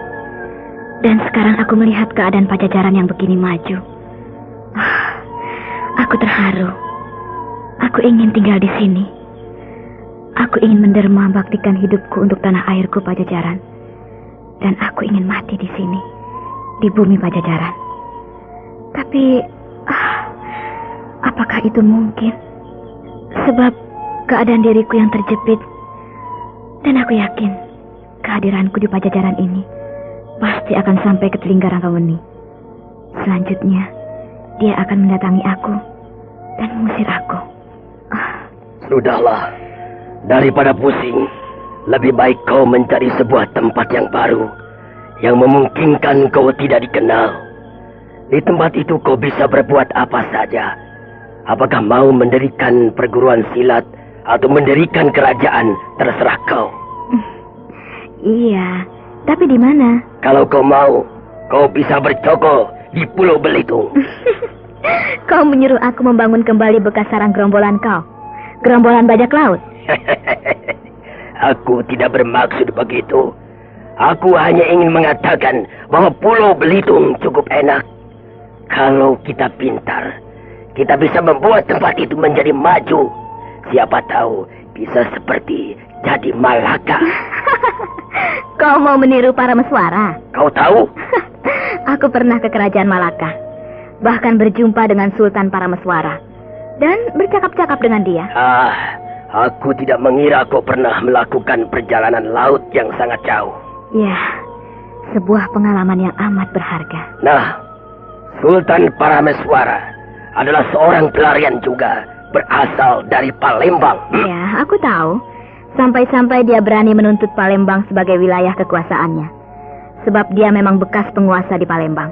Dan sekarang aku melihat keadaan Pajajaran yang begini maju. Aku terharu. Aku ingin tinggal di sini. Aku ingin menderma baktikan hidupku untuk tanah airku Pajajaran. Dan aku ingin mati di sini, di bumi Pajajaran. Tapi, apakah itu mungkin? Sebab keadaan diriku yang terjepit. Dan aku yakin kehadiranku di Pajajaran ini pasti akan sampai ke telinga Rangga Weni. Selanjutnya, dia akan mendatangi aku dan mengusir aku. Sudahlah, daripada pusing, lebih baik kau mencari sebuah tempat yang baru, yang memungkinkan kau tidak dikenal. Di tempat itu kau bisa berbuat apa saja. Apakah mau mendirikan perguruan silat atau mendirikan kerajaan, terserah kau. Iya, tapi di mana? Kalau kau mau, kau bisa bercokol di Pulau Belitung. Kau menyuruh aku membangun kembali bekas sarang gerombolan kau. Gerombolan bajak laut. Aku tidak bermaksud begitu. Aku hanya ingin mengatakan bahwa Pulau Belitung cukup enak. Kalau kita pintar, kita bisa membuat tempat itu menjadi maju. Siapa tahu bisa seperti jadi Malaka. Kau mau meniru para meswara? Kau tahu? Aku pernah ke kerajaan Malaka. Bahkan berjumpa dengan Sultan para meswara. Dan bercakap-cakap dengan dia. Aku tidak mengira kau pernah melakukan perjalanan laut yang sangat jauh. Ya, sebuah pengalaman yang amat berharga. Nah, Sultan Parameswara adalah seorang pelarian juga, berasal dari Palembang. Ya, aku tahu. Sampai-sampai dia berani menuntut Palembang sebagai wilayah kekuasaannya. Sebab dia memang bekas penguasa di Palembang.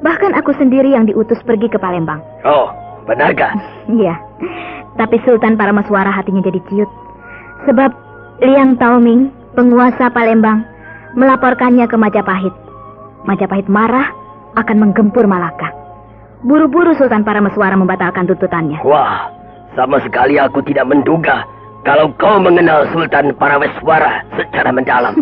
Bahkan aku sendiri yang diutus pergi ke Palembang. Oh, benarkah? Iya. Tapi Sultan Parameswara hatinya jadi ciut. Sebab Liang Taoming, penguasa Palembang, melaporkannya ke Majapahit. Majapahit marah akan menggempur Malaka. Buru-buru Sultan Parameswara membatalkan tuntutannya. Wah, sama sekali aku tidak menduga kalau kau mengenal Sultan Parameswara secara mendalam.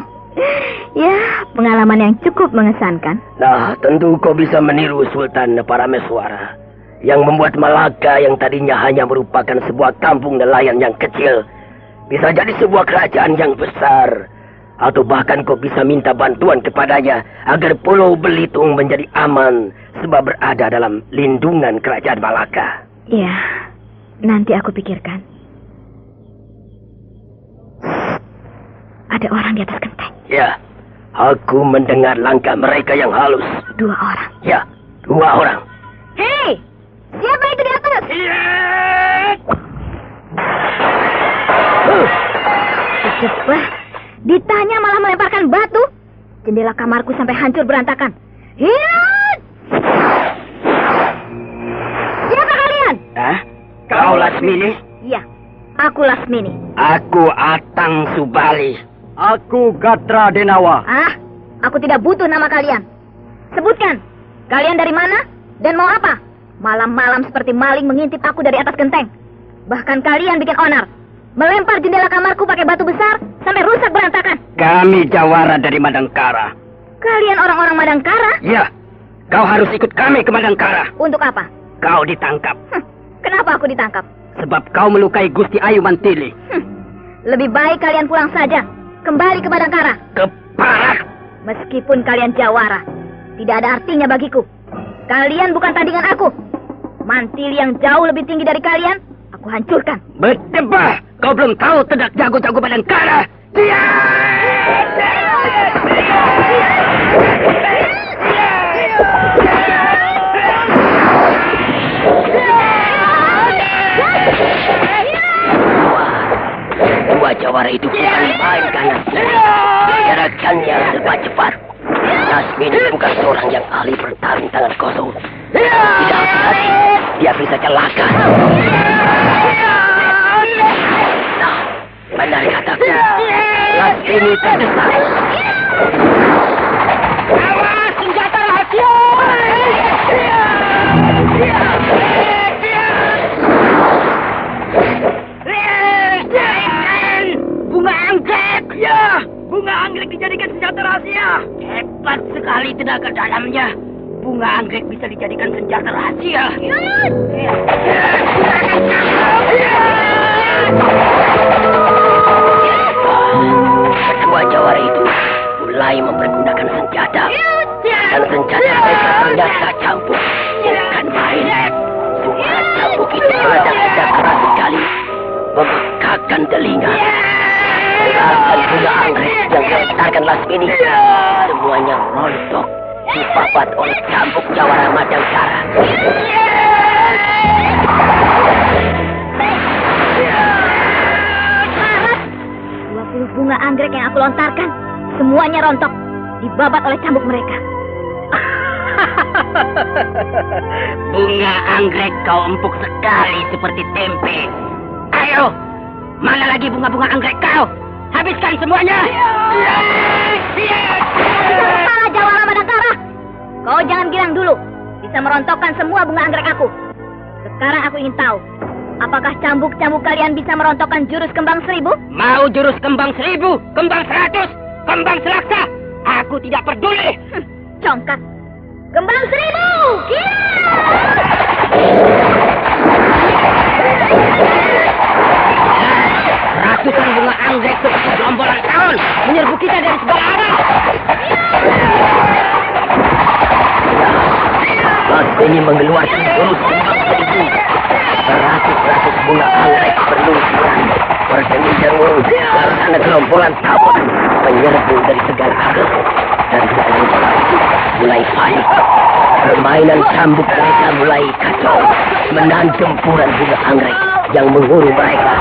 Ya, pengalaman yang cukup mengesankan. Nah, tentu kau bisa meniru Sultan Parameswara yang membuat Malaka yang tadinya hanya merupakan sebuah kampung nelayan yang kecil bisa jadi sebuah kerajaan yang besar. Atau bahkan kau bisa minta bantuan kepadanya agar Pulau Belitung menjadi aman sebab berada dalam lindungan kerajaan Malaka. Ya, nanti aku pikirkan. Ada orang di atas genteng. Ya, aku mendengar langkah mereka yang halus. 2 orang. Ya, 2 orang. Hei, siapa itu di atas? Cepat. Ditanya malah melemparkan batu. Jendela kamarku sampai hancur berantakan. Hiat! Siapa kalian? Kau Lasmini? Iya, aku Lasmini. Aku Atang Subali. Aku Gatra Denawa. Aku tidak butuh nama kalian. Sebutkan, kalian dari mana dan mau apa? Malam-malam seperti maling mengintip aku dari atas genteng. Bahkan kalian bikin onar. Melempar jendela kamarku pakai batu besar sampai rusak berantakan. Kami Jawara dari Madangkara. Kalian orang-orang Madangkara? Ya, kau harus ikut kami ke Madangkara. Untuk apa? Kau ditangkap. Kenapa aku ditangkap? Sebab kau melukai Gusti Ayu Mantili. Lebih baik kalian pulang saja. Kembali ke Madangkara. Keparat. Meskipun kalian Jawara, tidak ada artinya bagiku. Kalian bukan tandingan aku. Mantili yang jauh lebih tinggi dari kalian, aku hancurkan. Berdebah. Kau belum tahu tedak jago-jago Madangkara. Dua Jawara itu bukan main ganas. Gerakannya serba cepat. Lasmini bukan seorang yang ahli bertarung tangan kosong. Tidak, dia bisa celaka. Nah, benar kataku. Lasmini terdesak. Awas, senjata rahasia! Bunga anggrek! Ya, bunga anggrek dijadikan senjata rahasia. Hebat sekali tenaga dalamnya. Bunga anggrek bisa dijadikan senjata rahasia. Kedua jawara itu mulai mempergunakan senjata. Dan senjata mereka ternyata cambuk. Bukan main. Suara cambuk itu meledak-ledak keras sekali. Memekakan telinga. Gerakan bunga anggrek yang dilontarkan Lasmini. Semuanya rontok. Dibabat oleh cambuk jawara Madangkara. 20 bunga anggrek yang aku lontarkan, semuanya rontok, dibabat oleh cambuk mereka. Bunga anggrek kau empuk sekali seperti tempe. Ayo, mana lagi bunga-bunga anggrek kau? Habiskan semuanya. Salah jawara Madangkara. Kau jangan bilang dulu bisa merontokkan semua bunga anggrek aku. Sekarang aku ingin tahu, apakah cambuk-cambuk kalian bisa merontokkan jurus kembang 1000? Mau jurus kembang 1000, kembang 100, kembang selaksa? Aku tidak peduli. Congkak. Kembang 1000! Gila! Ratusan bunga anggrek seperti gerombolan tahun menyerbu kita dari segala arah. Lasmini mengeluarkan jurus kembang 1000. Beratus-ratus bunga anggrek berluncuran berdengung-dengung karena gerombolan tabur menyerbu dari segala arah. Dan gerombolan itu mulai panik. Permainan cambuk mereka mulai kacau, menahan gempuran bunga anggrek yang menguru mereka.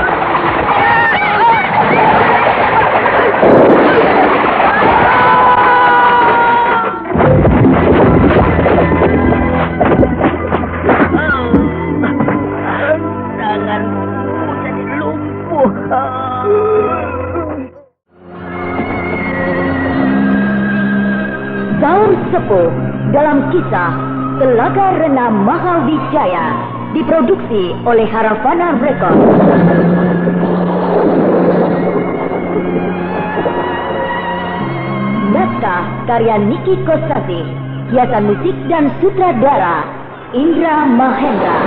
Saur Sepuh dalam kisah Telaga Rena Mahawijaya diproduksi oleh Haravana Records. Naskah karya Niki Kosasih, hiasan musik dan sutradara Indra Mahendra.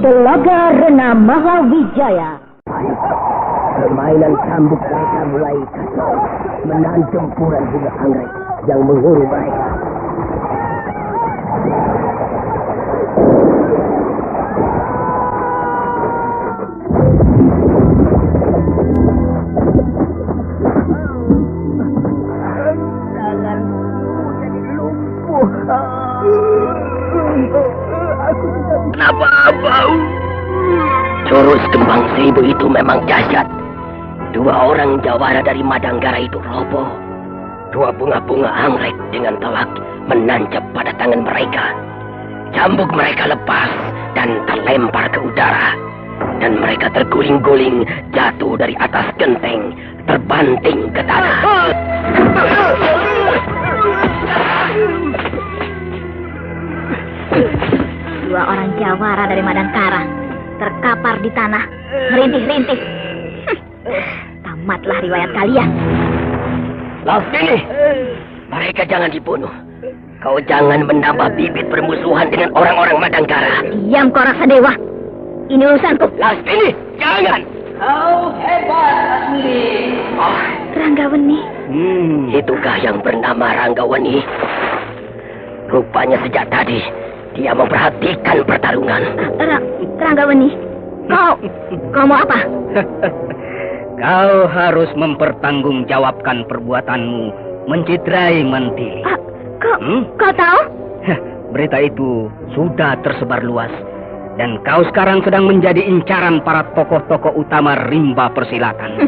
Telaga Rena Mahawijaya. Permainan cambuk mereka mulai kacau, menahan gempuran bunga anggrek yang menguru mereka. Kenapa bau? Jurus kembang 1000 itu memang dahsyat. 2 orang jawara dari Madangkara itu roboh. 2 bunga-bunga anggrek dengan telak menancap pada tangan mereka. Cambuk mereka lepas dan terlempar ke udara. Dan mereka terguling-guling jatuh dari atas genteng, terbanting ke tanah. Dua orang jawara dari Madangkara terkapar di tanah, merintih-rintih. Tamatlah riwayat kalian. Lasmini, mereka jangan dibunuh. Kau jangan menambah bibit permusuhan dengan orang-orang Madangkara. Diam kau raksa dewa. Ini urusanku. Lasmini, jangan. Kau hebat, Lasmini. Oh, Ranggaweni. itukah yang bernama Ranggaweni? Rupanya sejak tadi dia memperhatikan pertarungan. Ranggaweni, kau mau apa? Kau harus mempertanggungjawabkan perbuatanmu mencederai Mantili. Kau tahu? Berita itu sudah tersebar luas. Dan kau sekarang sedang menjadi incaran para tokoh-tokoh utama rimba persilatan.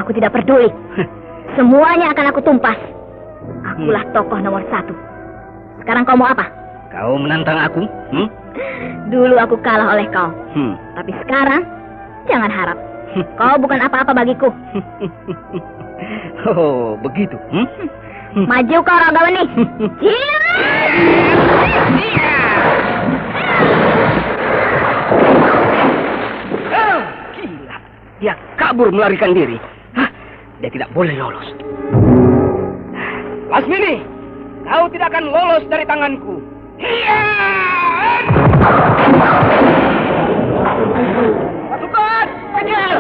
Aku tidak peduli. Semuanya akan aku tumpas. Akulah tokoh nomor 1. Sekarang kau mau apa? Kau menantang aku? Dulu aku kalah oleh kau. Tapi sekarang, jangan harap. Kau bukan apa-apa bagiku. Oh, begitu. Maju kau, Ranggawani. Gila. Dia kabur melarikan diri. Dia tidak boleh lolos. Lasmini, kau tidak akan lolos dari tanganku. Pasukan, kejar!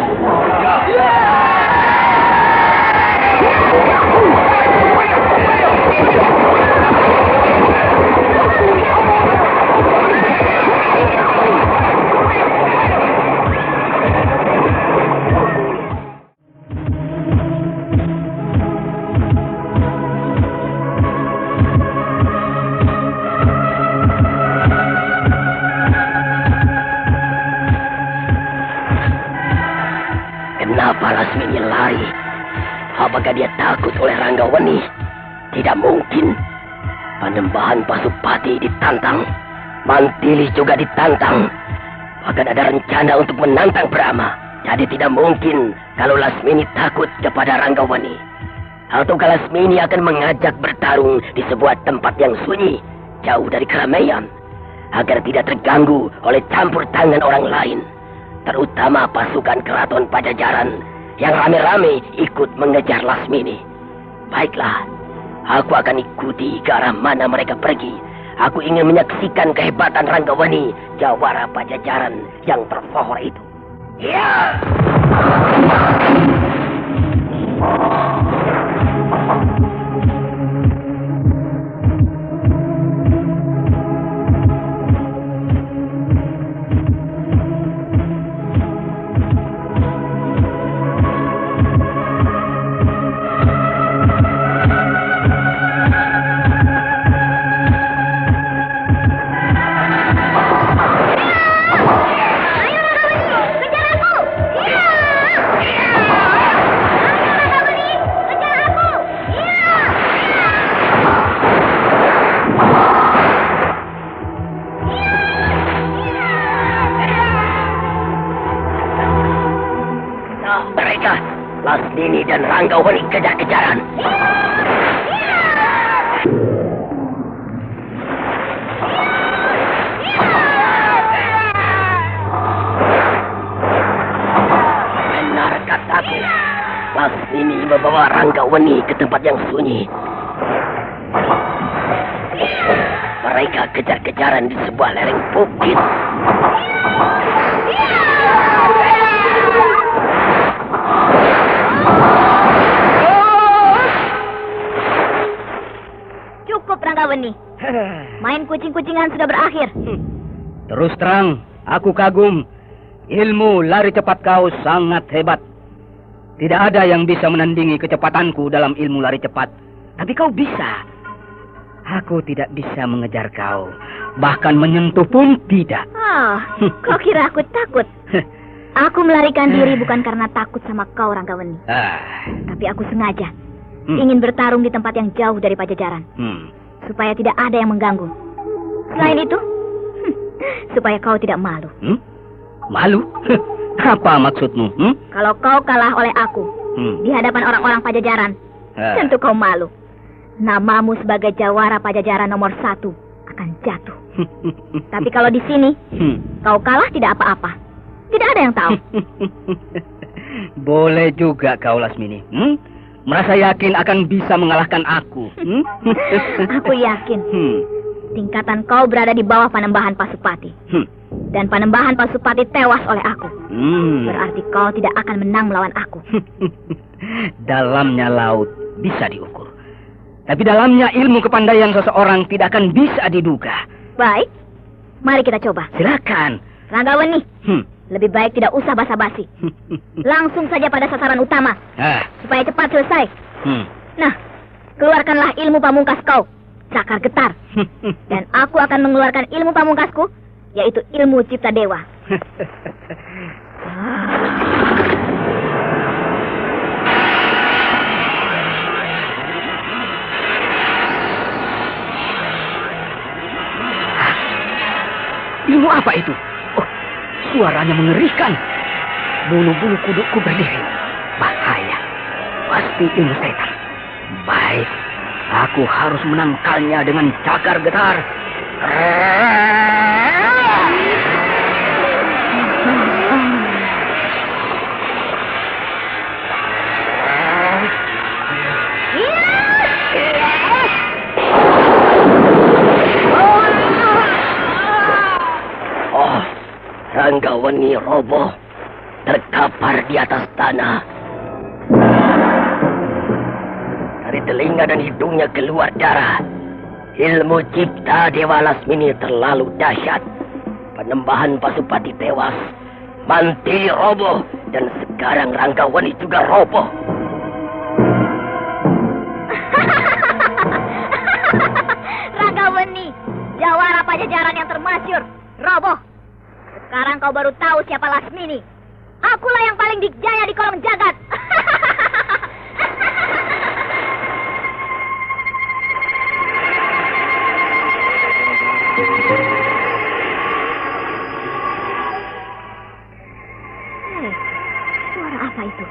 Kenapa Lasmini lari? Apakah dia takut oleh Ranggawani? Tidak mungkin. Panembahan Pasupati ditantang. Mantili juga ditantang. Bahkan ada rencana untuk menantang Brahma. Jadi tidak mungkin kalau Lasmini takut kepada Ranggawani. Atau kalau Lasmini akan mengajak bertarung di sebuah tempat yang sunyi, jauh dari keramaian, agar tidak terganggu oleh campur tangan orang lain. Terutama pasukan keraton Pajajaran yang rame-rame ikut mengejar Lasmini. Baiklah, aku akan ikuti ke arah mana mereka pergi. Aku ingin menyaksikan kehebatan Ranggawani, jawara Pajajaran yang tersohor itu. Ya! Lasmini dan Ranggawani kejar-kejaran. Benar kataku, Lasmini membawa Ranggawani ke tempat yang sunyi. Mereka kejar-kejaran di sebuah lereng bukit. Cukup, Ranggawani. Main kucing-kucingan sudah berakhir. Terus terang, aku kagum. Ilmu lari cepat kau sangat hebat. Tidak ada yang bisa menandingi kecepatanku dalam ilmu lari cepat. Tapi kau bisa. Aku tidak bisa mengejar kau. Bahkan menyentuh pun tidak. Kau kira aku takut? Aku melarikan diri bukan karena takut sama kau, Ranggawani. Tapi aku sengaja ingin bertarung di tempat yang jauh dari Pajajaran. Supaya tidak ada yang mengganggu. Selain itu, supaya kau tidak malu. Malu? Apa maksudmu? Kalau kau kalah oleh aku di hadapan orang-orang Pajajaran, tentu kau malu. Namamu sebagai jawara Pajajaran nomor 1 akan jatuh. Tapi kalau di sini, kau kalah tidak apa-apa. Tidak ada yang tahu. Boleh juga kau, Lasmini. Merasa yakin akan bisa mengalahkan aku. Aku yakin. Tingkatan kau berada di bawah Panembahan Pasupati. Dan Panembahan Pasupati tewas oleh aku. Berarti kau tidak akan menang melawan aku. Dalamnya laut bisa diukur. Tapi dalamnya ilmu kepandaian seseorang tidak akan bisa diduga. Baik, mari kita coba. Silakan. Ranggawani, lebih baik tidak usah basa-basi. Langsung saja pada sasaran utama. Supaya cepat selesai. Nah, keluarkanlah ilmu pamungkas kau. Cakar Getar. Dan aku akan mengeluarkan ilmu pamungkasku, yaitu ilmu Cipta Dewa. Ilmu apa itu? Oh, suaranya mengerikan. Bulu-bulu kudukku berdiri. Bahaya. Pasti ilmu setan. Baik, aku harus menangkalnya dengan cakar getar. Oh, Ranggaweni roboh, terkapar di atas tanah. Dari telinga dan hidungnya keluar darah. Ilmu Cipta Dewa Lasmini terlalu dahsyat. Penembahan Pasupati tewas. Mantili roboh. Dan sekarang Ranggaweni juga roboh. Ranggaweni, jawara pajajaran yang termasyur, roboh. Sekarang kau baru tahu siapa Lasmini. Akulah yang paling dijaya di kolong jagat. Suara apa itu?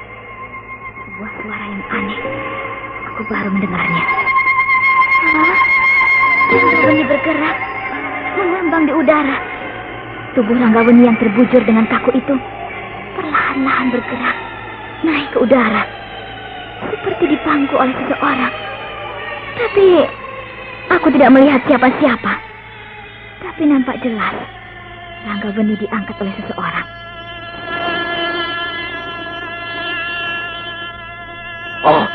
Sebuah suara yang aneh. Aku baru mendengarnya. Ranggaweni bergerak, mengambang di udara. Tubuh Ranggaweni yang terbujur dengan kaku itu perlahan-lahan bergerak, naik ke udara, seperti dipangku oleh seseorang. Tapi aku tidak melihat siapa-siapa. Tapi nampak jelas Ranggaweni diangkat oleh seseorang. Oh,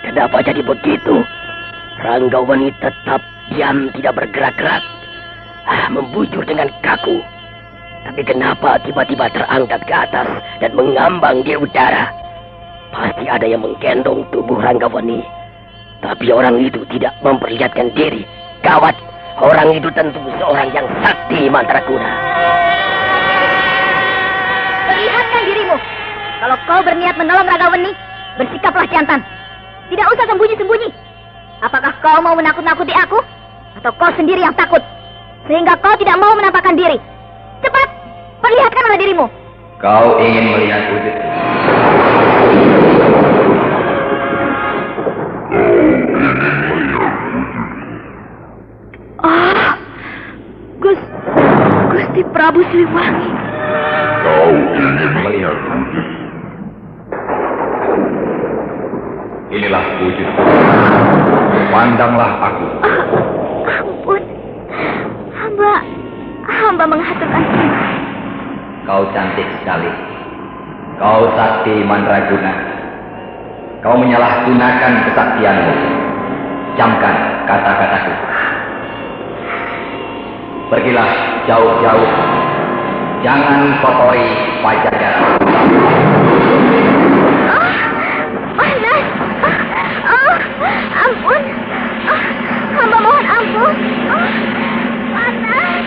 kenapa jadi begitu? Ranggaweni tetap diam, tidak bergerak-gerak. Membujur dengan kaku. Tapi kenapa tiba-tiba terangkat ke atas dan mengambang di udara? Pasti ada yang menggendong tubuh Ranggaweni. Tapi orang itu tidak memperlihatkan diri. Gawat, orang itu tentu seorang yang sakti mantraguna. Perlihatkan dirimu. Kalau kau berniat menolong Ranggaweni, bersikaplah jantan. Tidak usah sembunyi-sembunyi. Apakah kau mau menakut-nakuti aku? Atau kau sendiri yang takut? Sehingga kau tidak mau menampakkan diri. Cepat, perlihatkanlah dirimu. Kau ingin melihat wujud? Gusti Prabu Siliwangi. Kau ingin melihat wujud? Inilah wujud. Pandanglah aku. Ampun. Hamba menghaturkan sembah. Kau cantik sekali. Kau sakti mandraguna. Kau menyalahgunakan kesaktianmu. Camkan kata-kataku. Pergilah jauh-jauh. Jangan kotori Pajajaran. Panas. Ampun. Hamba mohon ampun. Panas.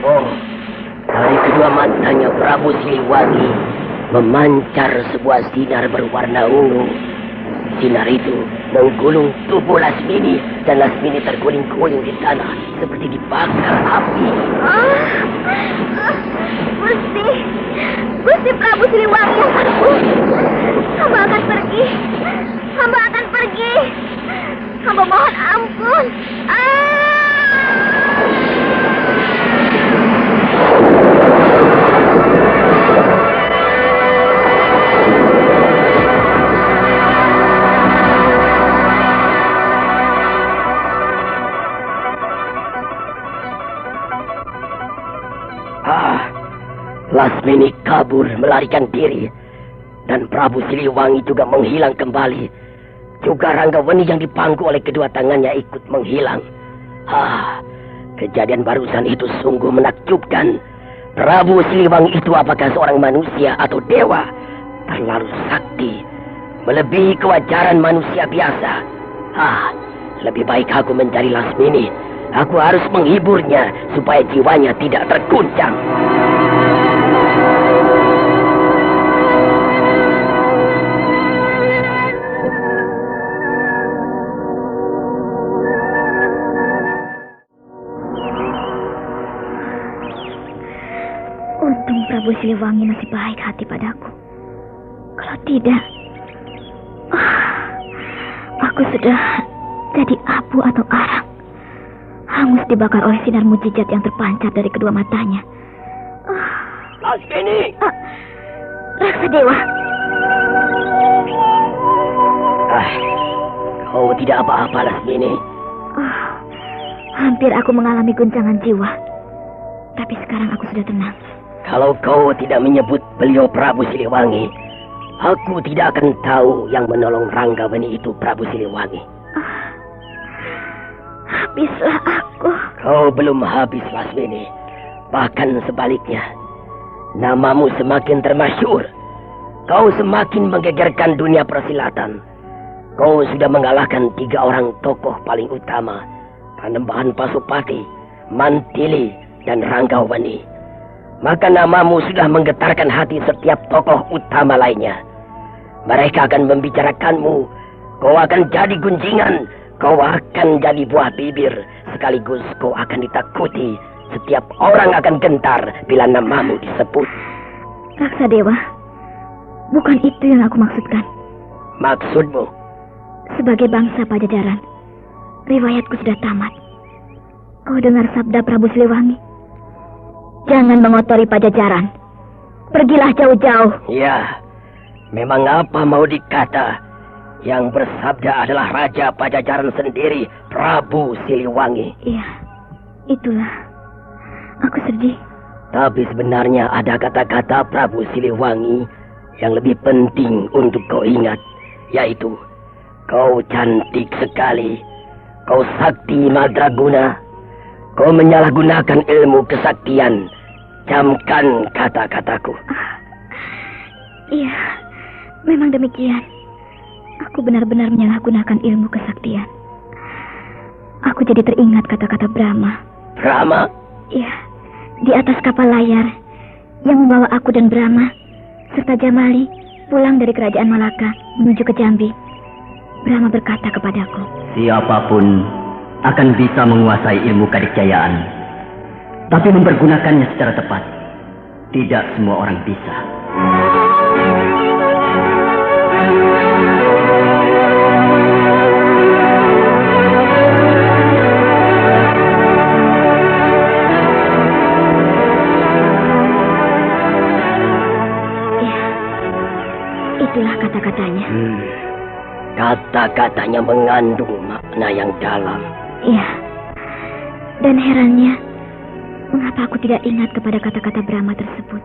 Oh, dari kedua matanya Prabu Siliwangi memancar sebuah sinar berwarna ungu. Sinar itu menggulung tubuh Lasmini dan Lasmini terguling-guling di tanah seperti dibakar api. Gusti Prabu Siliwangi yang agung. Hamba akan pergi. Hamba mohon ampun. Lasmini kabur melarikan diri. Dan Prabu Siliwangi juga menghilang kembali. Juga Ranggaweni yang dipangku oleh kedua tangannya ikut menghilang. Kejadian barusan itu sungguh menakjubkan. Prabu Siliwangi itu apakah seorang manusia atau dewa? Terlalu sakti. melebihi kewajaran manusia biasa. Lebih baik aku mencari Lasmini. Aku harus menghiburnya supaya jiwanya tidak terguncang. Untung Prabu Siliwangi masih baik hati padaku. Kalau tidak, aku sudah jadi abu atau arang, hangus dibakar oleh sinar mujizat yang terpancar dari kedua matanya. Lasmini! Raksa Dewa! Kau tidak apa-apa, Lasmini. Hampir aku mengalami guncangan jiwa. Tapi sekarang aku sudah tenang. Kalau kau tidak menyebut beliau Prabu Siliwangi, aku tidak akan tahu yang menolong Ranggaweni itu Prabu Siliwangi. Habislah aku. Kau belum habis, Lasmini. Bahkan sebaliknya, namamu semakin termasyhur. Kau semakin menggegerkan dunia persilatan. Kau sudah mengalahkan 3 orang tokoh paling utama, Panembahan Pasupati, Mantili, dan Ranggaweni. Maka namamu sudah menggetarkan hati setiap tokoh utama lainnya. Mereka akan membicarakanmu. Kau akan jadi gunjingan. Kau akan jadi buah bibir. Sekaligus kau akan ditakuti. Setiap orang akan gentar bila namamu disebut. Raksa Dewa, bukan itu yang aku maksudkan. Maksudmu? Sebagai bangsa Pajajaran, riwayatku sudah tamat. Kau dengar sabda Prabu Siliwangi? Jangan mengotori Pajajaran. Pergilah jauh-jauh. Ya, memang apa mau dikata, yang bersabda adalah Raja Pajajaran sendiri, Prabu Siliwangi. Iya, itulah. Aku sedih. Tapi sebenarnya ada kata-kata Prabu Siliwangi yang lebih penting untuk kau ingat, yaitu kau cantik sekali, kau sakti madraguna. Kau menyalahgunakan ilmu kesaktian. Camkan kata-kataku. Iya, memang demikian. Aku benar-benar menyalahgunakan ilmu kesaktian. Aku jadi teringat kata-kata Brahma. Brahma? Iya, di atas kapal layar yang membawa aku dan Brahma serta Jamali pulang dari kerajaan Malaka menuju ke Jambi. Brahma berkata kepadaku, siapapun akan bisa menguasai ilmu kadikjayaan, tapi mempergunakannya secara tepat, tidak semua orang bisa. Ya, itulah kata-katanya. Kata-katanya mengandung makna yang dalam. Iya, dan herannya, mengapa aku tidak ingat kepada kata-kata Brahma tersebut?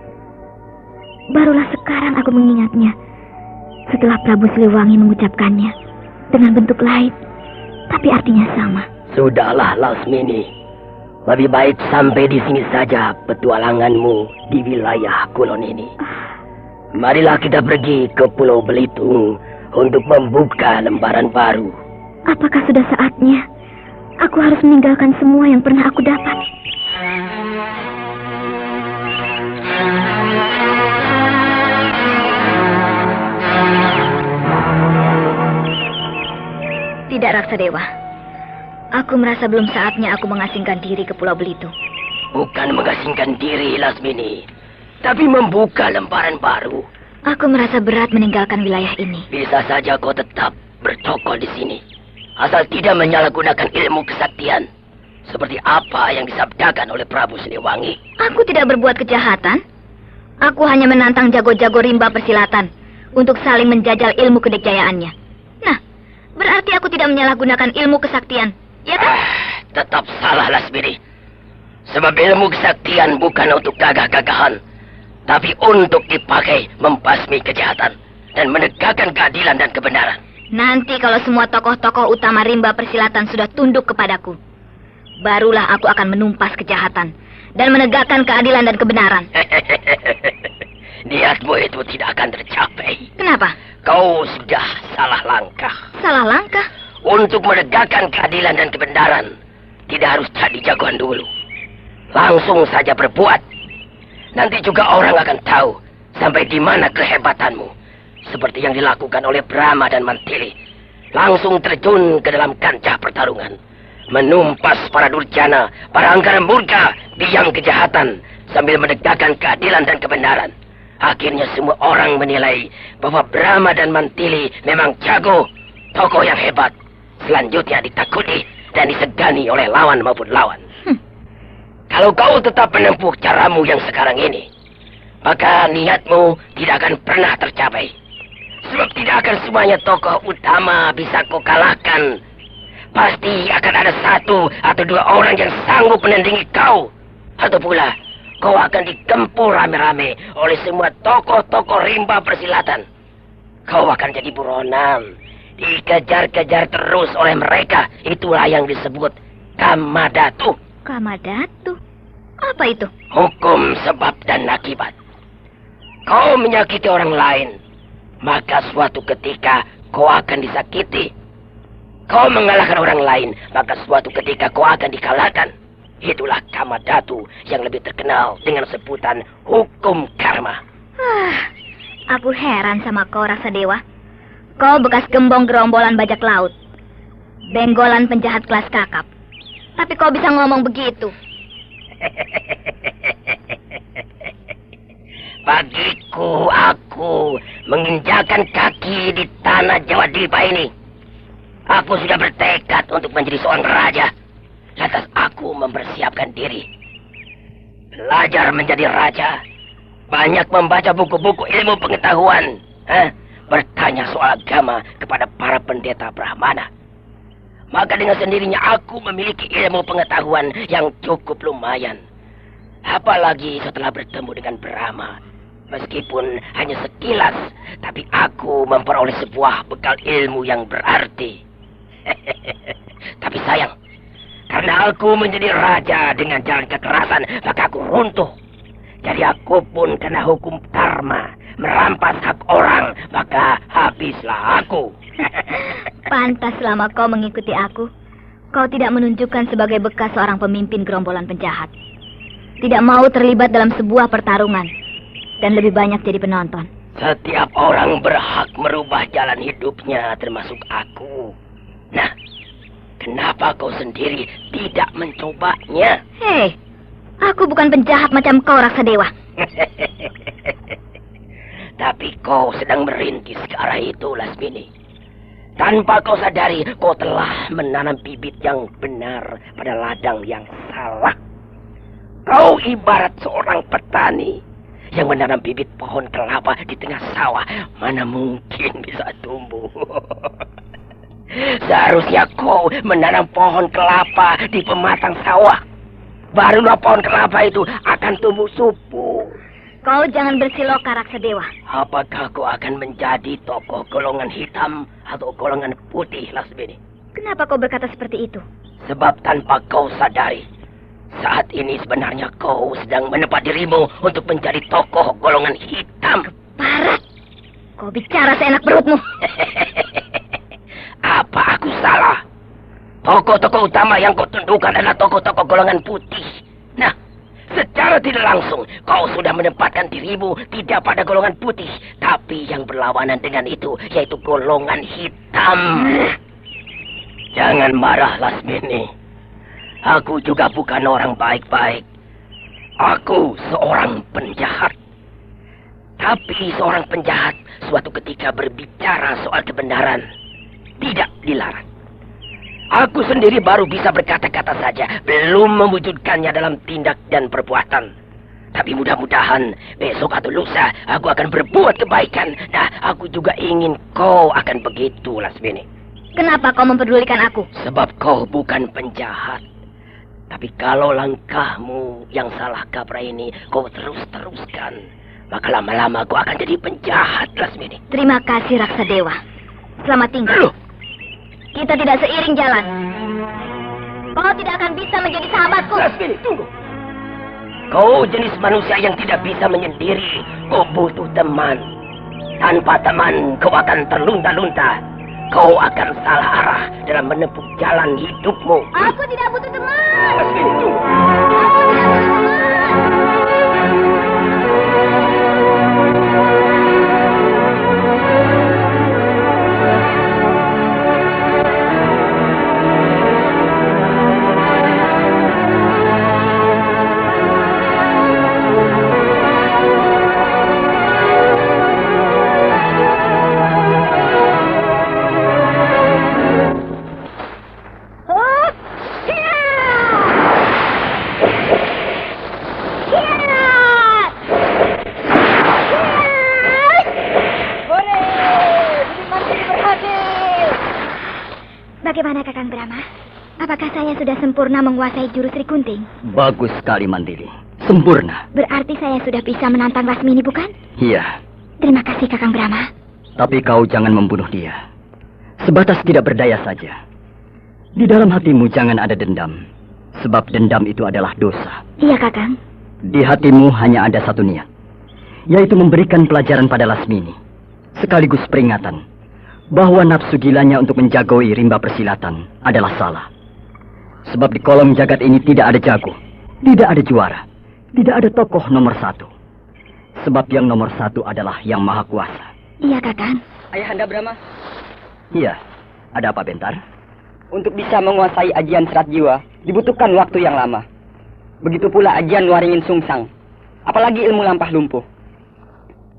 Barulah sekarang aku mengingatnya, setelah Prabu Siliwangi mengucapkannya dengan bentuk lain, tapi artinya sama. Sudahlah, Lasmini. Lebih baik sampai di sini saja petualanganmu di wilayah Kulon ini. Marilah kita pergi ke Pulau Belitung untuk membuka lembaran baru. Apakah sudah saatnya aku harus meninggalkan semua yang pernah aku dapat? Tidak, Raksa Dewa. Aku merasa belum saatnya aku mengasingkan diri ke Pulau Belitung. Bukan mengasingkan diri, Lasmini, tapi membuka lembaran baru. Aku merasa berat meninggalkan wilayah ini. Bisa saja kau tetap bercokol di sini, asal tidak menyalahgunakan ilmu kesaktian, seperti apa yang disabdakan oleh Prabu Siliwangi. Aku tidak berbuat kejahatan. Aku hanya menantang jago-jago rimba persilatan untuk saling menjajal ilmu kedikjayaannya. Nah, berarti aku tidak menyalahgunakan ilmu kesaktian, ya kan? Tetap salah, Lasmini. Sebab ilmu kesaktian bukan untuk gagah-gagahan, tapi untuk dipakai membasmi kejahatan dan menegakkan keadilan dan kebenaran. Nanti kalau semua tokoh-tokoh utama rimba persilatan sudah tunduk kepadaku, barulah aku akan menumpas kejahatan dan menegakkan keadilan dan kebenaran. niatmu itu tidak akan tercapai. Kenapa? Kau sudah salah langkah. Salah langkah? Untuk menegakkan keadilan dan kebenaran, tidak harus jadi jagoan dulu. Langsung saja berbuat. Nanti juga orang akan tahu sampai di mana kehebatanmu. Seperti yang dilakukan oleh Brahma dan Mantili. Langsung terjun ke dalam kancah pertarungan. Menumpas para durjana, para angkara murka, biang kejahatan, sambil menegakkan keadilan dan kebenaran. Akhirnya semua orang menilai bahwa Brahma dan Mantili memang jago, tokoh yang hebat. Selanjutnya ditakuti dan disegani oleh lawan maupun lawan. Kalau kau tetap menempuh caramu yang sekarang ini, maka niatmu tidak akan pernah tercapai. Sebab tidak akan semuanya tokoh utama bisa kau kalahkan. Pasti akan ada 1 atau 2 orang yang sanggup menandingi kau. Atau pula kau akan dikempur rame-rame oleh semua tokoh-tokoh rimba persilatan. Kau akan jadi buronan, dikejar-kejar terus oleh mereka. Itulah yang disebut Kamadatu. Kamadatu? Apa itu? Hukum sebab dan akibat. Kau menyakiti orang lain, maka suatu ketika kau akan disakiti. Kau mengalahkan orang lain, maka suatu ketika kau akan dikalahkan. Itulah Kamadatu yang lebih terkenal dengan sebutan hukum karma. Aku heran sama kau, Raksadewa. Kau bekas gembong gerombolan bajak laut. Benggolan penjahat kelas kakap. Tapi kau bisa ngomong begitu. Bagiku, aku menginjakan kaki di tanah Jawa Dipa ini. Aku sudah bertekad untuk menjadi seorang raja. Lantas aku mempersiapkan diri. Belajar menjadi raja. Banyak membaca buku-buku ilmu pengetahuan. Bertanya soal agama kepada para pendeta Brahmana. Maka dengan sendirinya aku memiliki ilmu pengetahuan yang cukup lumayan. Apalagi setelah bertemu dengan Brahma. Meskipun hanya sekilas, tapi aku memperoleh sebuah bekal ilmu yang berarti. Tapi sayang, karena aku menjadi raja dengan jalan kekerasan, maka aku runtuh. Jadi aku pun kena hukum karma, merampas hak orang, maka habislah aku. Pantas selama kau mengikuti aku, kau tidak menunjukkan sebagai bekas seorang pemimpin gerombolan penjahat. Tidak mau terlibat dalam sebuah pertarungan, dan lebih banyak jadi penonton. Setiap orang berhak merubah jalan hidupnya, termasuk aku. Nah, kenapa kau sendiri tidak mencobanya? Hei, aku bukan penjahat macam kau, Raksadewa. Tapi kau sedang merintis ke arah itu, Lasmini. Tanpa kau sadari, kau telah menanam bibit yang benar pada ladang yang salah. Kau ibarat seorang petani yang menanam bibit pohon kelapa di tengah sawah. Mana mungkin bisa tumbuh? Seharusnya kau menanam pohon kelapa di pematang sawah. Barulah pohon kelapa itu akan tumbuh subur. Kau jangan bersiloka, Raksadewa. Apakah kau akan menjadi tokoh golongan hitam atau golongan putih, Lasmini? Kenapa kau berkata seperti itu? Sebab tanpa kau sadari, saat ini sebenarnya kau sedang menempat dirimu untuk menjadi tokoh golongan hitam. Parah! Kau bicara seenak perutmu. Apa aku salah? Tokoh-tokoh utama yang kau tundukkan adalah tokoh-tokoh golongan putih. Nah, secara tidak langsung kau sudah menempatkan dirimu tidak pada golongan putih, tapi yang berlawanan dengan itu, yaitu golongan hitam. Jangan marah, Lasmini. Aku juga bukan orang baik-baik. Aku seorang penjahat. Tapi seorang penjahat suatu ketika berbicara soal kebenaran tidak dilarang. Aku sendiri baru bisa berkata-kata saja, belum mewujudkannya dalam tindak dan perbuatan. Tapi mudah-mudahan besok atau lusa aku akan berbuat kebaikan. Nah, aku juga ingin kau akan begitu, Lasmini. Kenapa kau mempedulikan aku? Sebab kau bukan penjahat. Tapi kalau langkahmu yang salah kaprah ini kau terus-teruskan, maka lama-lama kau akan jadi penjahat, Lasmini. Terima kasih, Raksadewa. Selamat tinggal. Kita tidak seiring jalan. Kau tidak akan bisa menjadi sahabatku. Lasmini, tunggu. Kau jenis manusia yang tidak bisa menyendiri. Kau butuh teman. Tanpa teman, kau akan terlunta-lunta. Kau akan salah arah dalam menempuh jalan hidupmu. Aku tidak butuh teman. Lasmini, tunggu. Aku tidak butuh teman. Bagaimana Kakang Brahma? Apakah saya sudah sempurna menguasai jurus Sri Gunting? Bagus sekali, Mandili. Sempurna. Berarti saya sudah bisa menantang Lasmini, bukan? Iya. Terima kasih Kakang Brahma. Tapi kau jangan membunuh dia. Sebatas tidak berdaya saja. Di dalam hatimu jangan ada dendam. Sebab dendam itu adalah dosa. Iya Kakang. Di hatimu hanya ada satu niat. Yaitu memberikan pelajaran pada Lasmini. Sekaligus peringatan bahwa nafsu gilanya untuk menjagoi rimba persilatan adalah salah. Sebab di kolong jagat ini tidak ada jago, tidak ada juara, tidak ada tokoh nomor satu. Sebab yang nomor satu adalah yang maha kuasa. Iya Kakang. Ayahanda Brahma, Iya, ada apa Bentar? untuk bisa menguasai ajian serat jiwa, dibutuhkan waktu yang lama. Begitu pula ajian waringin sungsang, apalagi ilmu lampah lumpuh.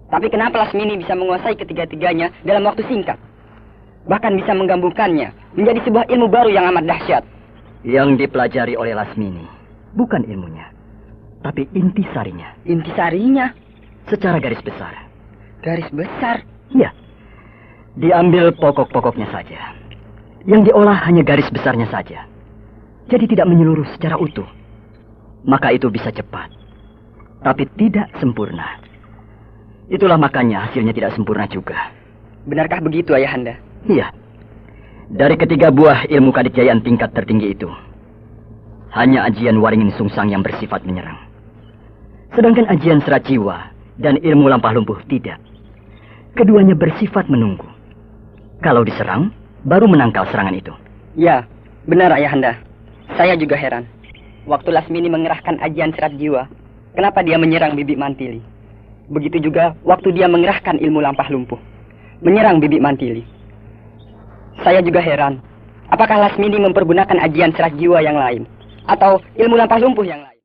Tapi kenapa Lasmini bisa menguasai ketiga-tiganya dalam waktu singkat? Bahkan bisa menggabungkannya menjadi sebuah ilmu baru yang amat dahsyat. Yang dipelajari oleh Lasmini bukan ilmunya, tapi intisarinya. Intisarinya, Secara garis besar. garis besar. Iya. Diambil pokok-pokoknya saja. Yang diolah hanya garis besarnya saja. Jadi tidak menyeluruh secara utuh. Maka itu bisa cepat. Tapi tidak sempurna. Itulah makanya hasilnya tidak sempurna juga. Benarkah begitu Ayahanda? Iya. Dari ketiga buah ilmu kadikjayaan tingkat tertinggi itu, hanya ajian waringin sungsang yang bersifat menyerang. Sedangkan ajian serat jiwa dan ilmu lampah lumpuh tidak. Keduanya bersifat menunggu. Kalau diserang, baru menangkal serangan itu. Ya, benar Ayahanda. Saya juga heran. Waktu Lasmini mengerahkan ajian serat jiwa, kenapa dia menyerang Bibi Mantili? Begitu juga waktu dia mengerahkan ilmu lampah lumpuh, menyerang Bibi Mantili. Saya juga heran, apakah Lasmini mempergunakan ajian serat jiwa yang lain, atau ilmu lampah lumpuh yang lain?